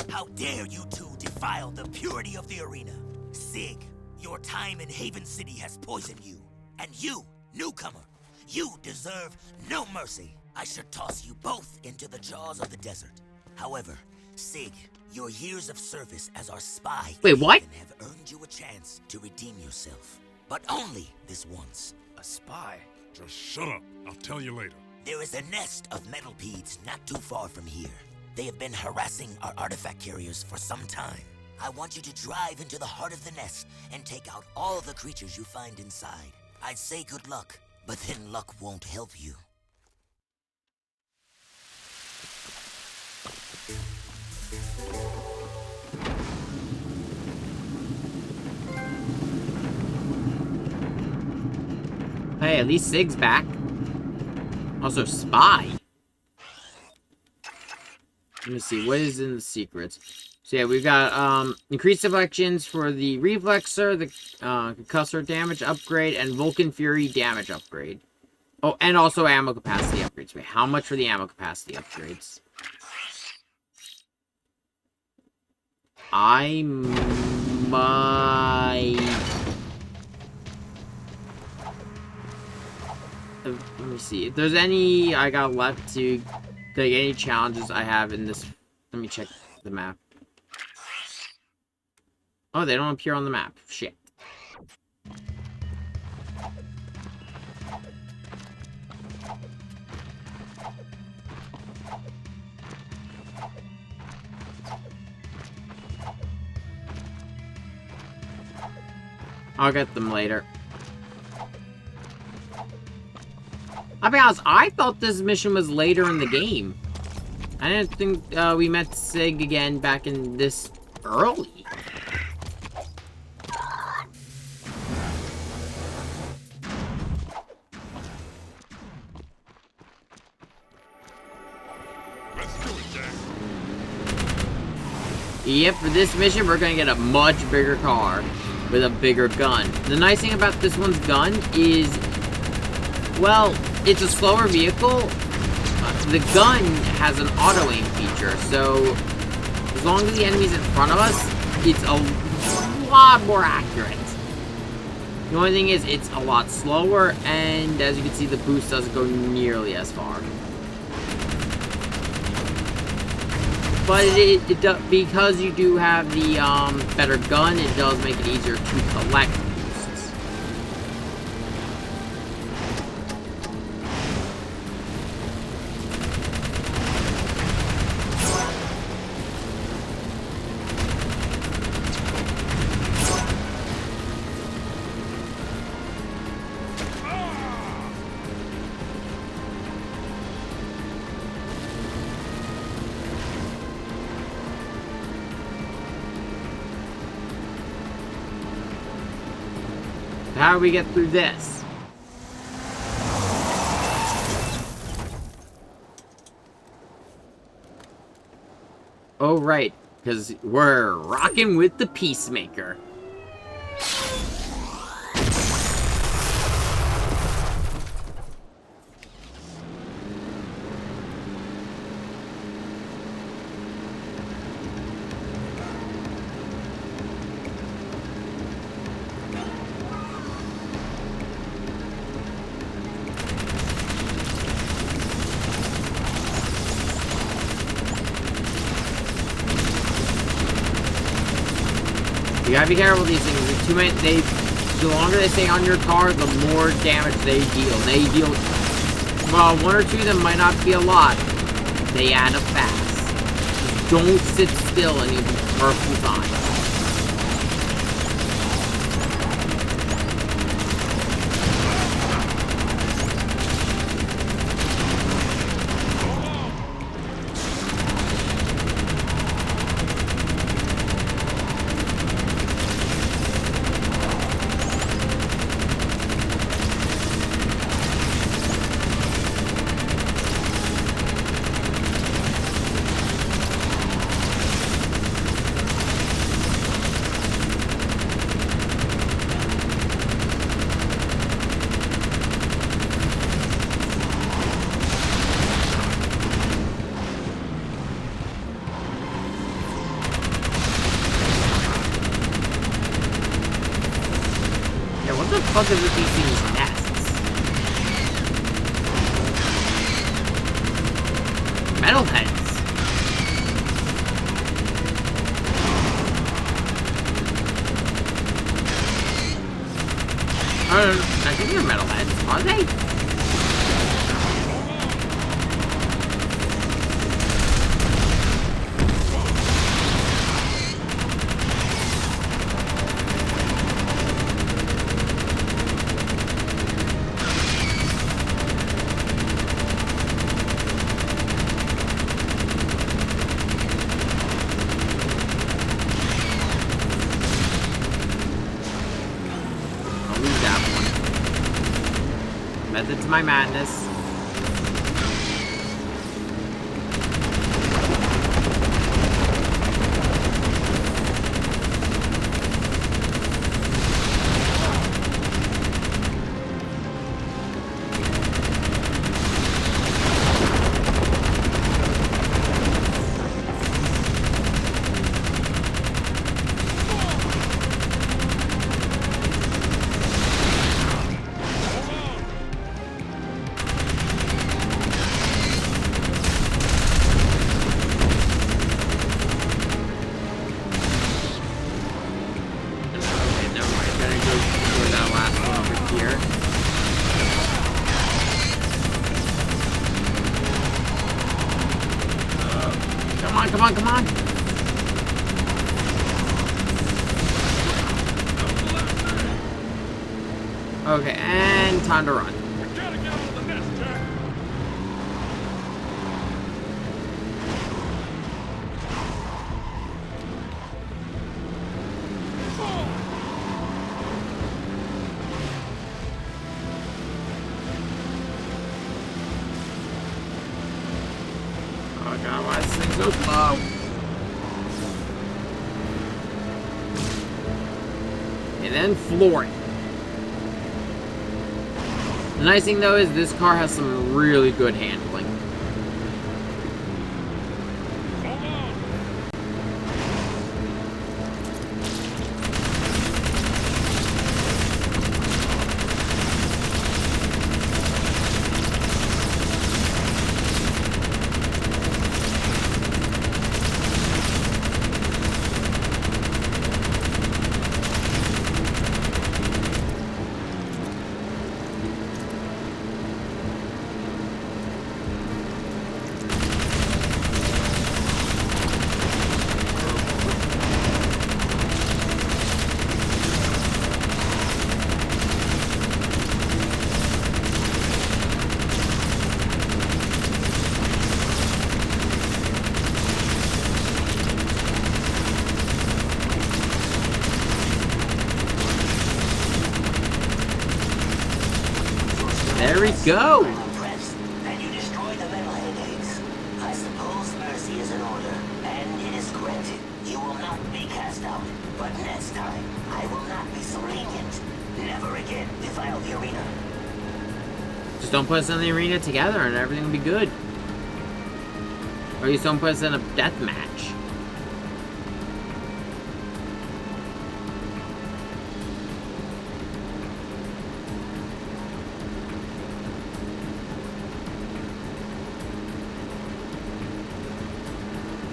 How dare you two defile the purity of the arena? Sig, your time in Haven City has poisoned you. And you, newcomer, you deserve no mercy. I should toss you both into the jaws of the desert. However, Sig, your years of service as our spy Wait, what? have earned you a chance to redeem yourself. But only this once. A spy? Just shut up. I'll tell you later. There is a nest of metalpedes not too far from here. They have been harassing our artifact carriers for some time. I want you to drive into the heart of the nest and take out all the creatures you find inside. I'd say good luck, but then luck won't help you. Hey, at least Sig's back. Also, spy. Let me see, what is in the secrets? So yeah, we've got increased deflections for the Reflexor, the concussor damage upgrade, and Vulcan Fury damage upgrade. Oh, and also ammo capacity upgrades. Wait, how much for the ammo capacity upgrades? I might... Let me see. If there's any I got left to take any challenges I have in this... Let me check the map. Oh, they don't appear on the map. Shit. I'll get them later. I'll be honest, I thought this mission was later in the game. I didn't think we met Sig again back in this early. Let's do it, Jack. Yep, for this mission, we're gonna get a much bigger car with a bigger gun. The nice thing about this one's gun is, well, it's a slower vehicle. The gun has an auto-aim feature, so as long as the enemy's in front of us, it's a lot more accurate. The only thing is, it's a lot slower, and as you can see, the boost doesn't go nearly as far. But because you do have the better gun, it does make it easier to collect boosts. How do we get through this? Oh, right, because we're rocking with the Peacemaker. You gotta be careful with these things. There's too many. The longer they stay on your car, the more damage they deal. They deal. Well, one or two of them might not be a lot. They add up fast. Just don't sit still and you'll be perfectly fine. What the fuck is with these things' nests? Metalheads. I think they're metalheads. Are they? Method to my madness. Come on. Okay, and time to run. Oh god, why is this thing so slow? And then floor it. The nice thing though is this car has some really good handling. There we go! And you destroy the metalhead eggs. I suppose mercy is in order, and it is granted. You will not be cast out, but next time, I will not be so lenient. Never again defile the arena. Just don't put us in the arena together and everything will be good. Or you just don't put us in a death match.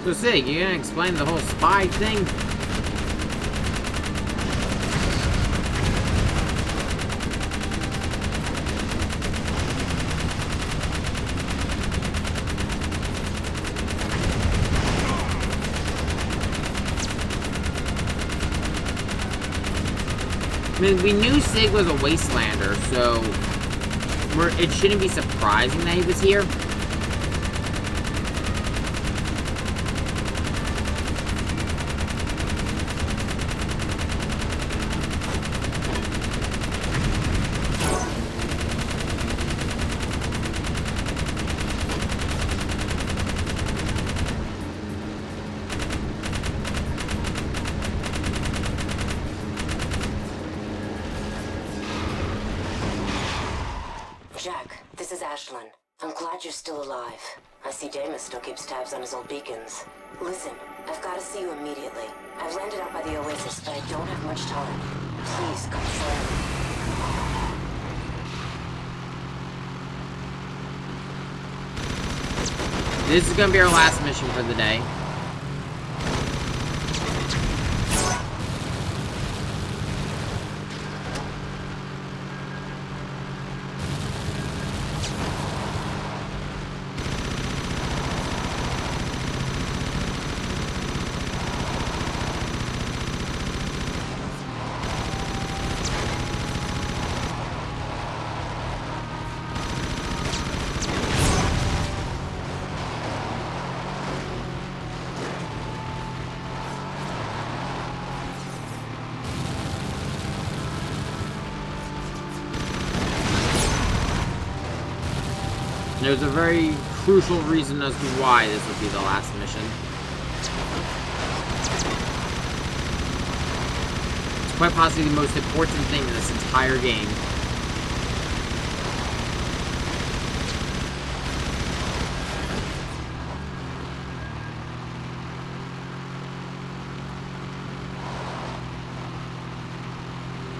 So Sig, you gonna explain the whole spy thing? I mean, we knew Sig was a Wastelander, so it shouldn't be surprising that he was here. Jack, this is Ashlyn. I'm glad you're still alive. I see Damus still keeps tabs on his old beacons. Listen, I've got to see you immediately. I've landed out by the Oasis, but I don't have much time. Please come find me. This is gonna be our last mission for the day. There's a very crucial reason as to why this would be the last mission. It's quite possibly the most important thing in this entire game.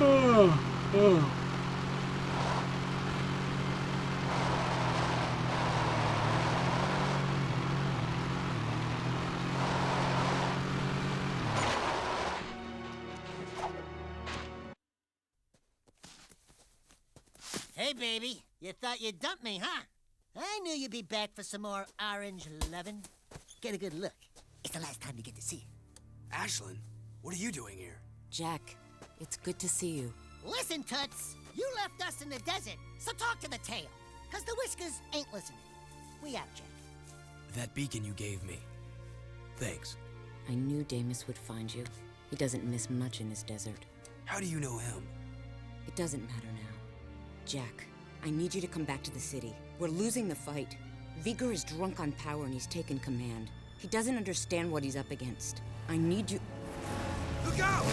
Oh. Hey, baby. You thought you'd dump me, huh? I knew you'd be back for some more orange lovin'. Get a good look. It's the last time you get to see it. Ashlyn, what are you doing here? Jack, it's good to see you. Listen, Toots. You left us in the desert, so talk to the tail. Cause the Whiskers ain't listening. We out, Jack. That beacon you gave me. Thanks. I knew Damus would find you. He doesn't miss much in his desert. How do you know him? It doesn't matter now. Jack, I need you to come back to the city. We're losing the fight. Vigor is drunk on power and he's taken command. He doesn't understand what he's up against. I need you... Look out!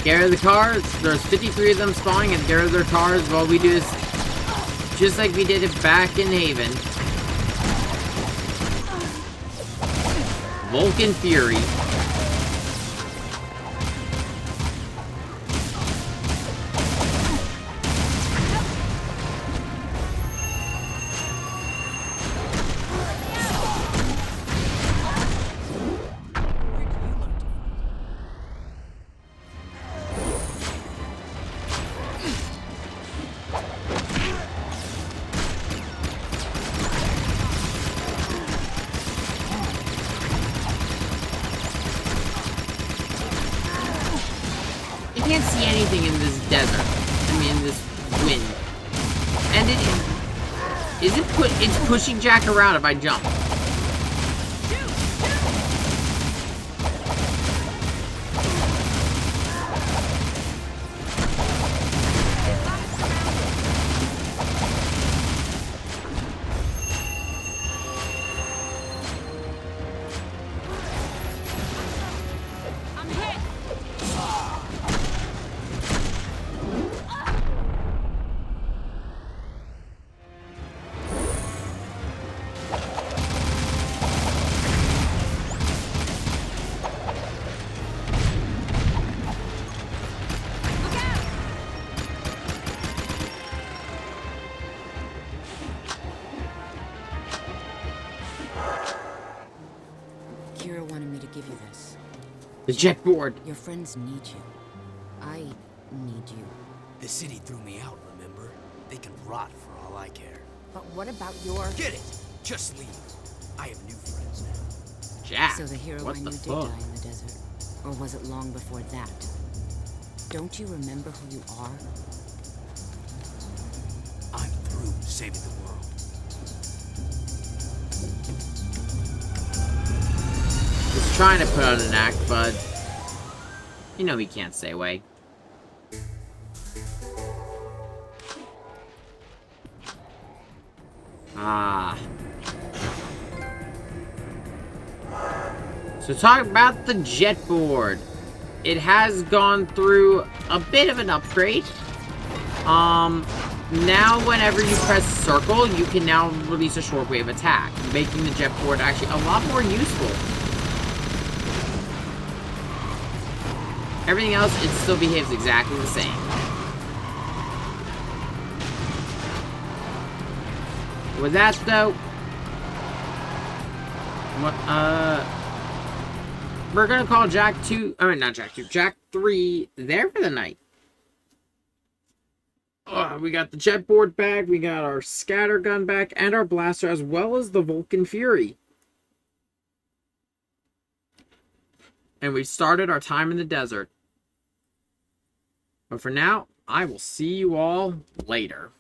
Get rid of the cars. There's 53 of them spawning, and get rid of their cars while we do this just like we did it back in Haven. Vulcan Fury. Can't see anything in this desert. I mean, this wind. And it's pushing Jack around if I jump. The jet board. Your friends need you. I need you. The city threw me out, remember? They can rot for all I care. But what about your... Get it! Just leave. I have new friends now. Jack, So the hero what I the knew did fuck? die in the desert. Or was it long before that? Don't you remember who you are? I'm through saving the world. He's trying to put on an act, but you know he can't stay away. Ah. So talk about the jetboard. It has gone through a bit of an upgrade. Now whenever you press circle, you can now release a shortwave attack, making the jetboard actually a lot more useful. Everything else, it still behaves exactly the same. With that though, we're gonna call Jack 2, I mean not Jack 2, Jack 3 there for the night. We got the jetboard back, we got our scatter gun back, and our blaster, as well as the Vulcan Fury. And we started our time in the desert. But for now, I will see you all later.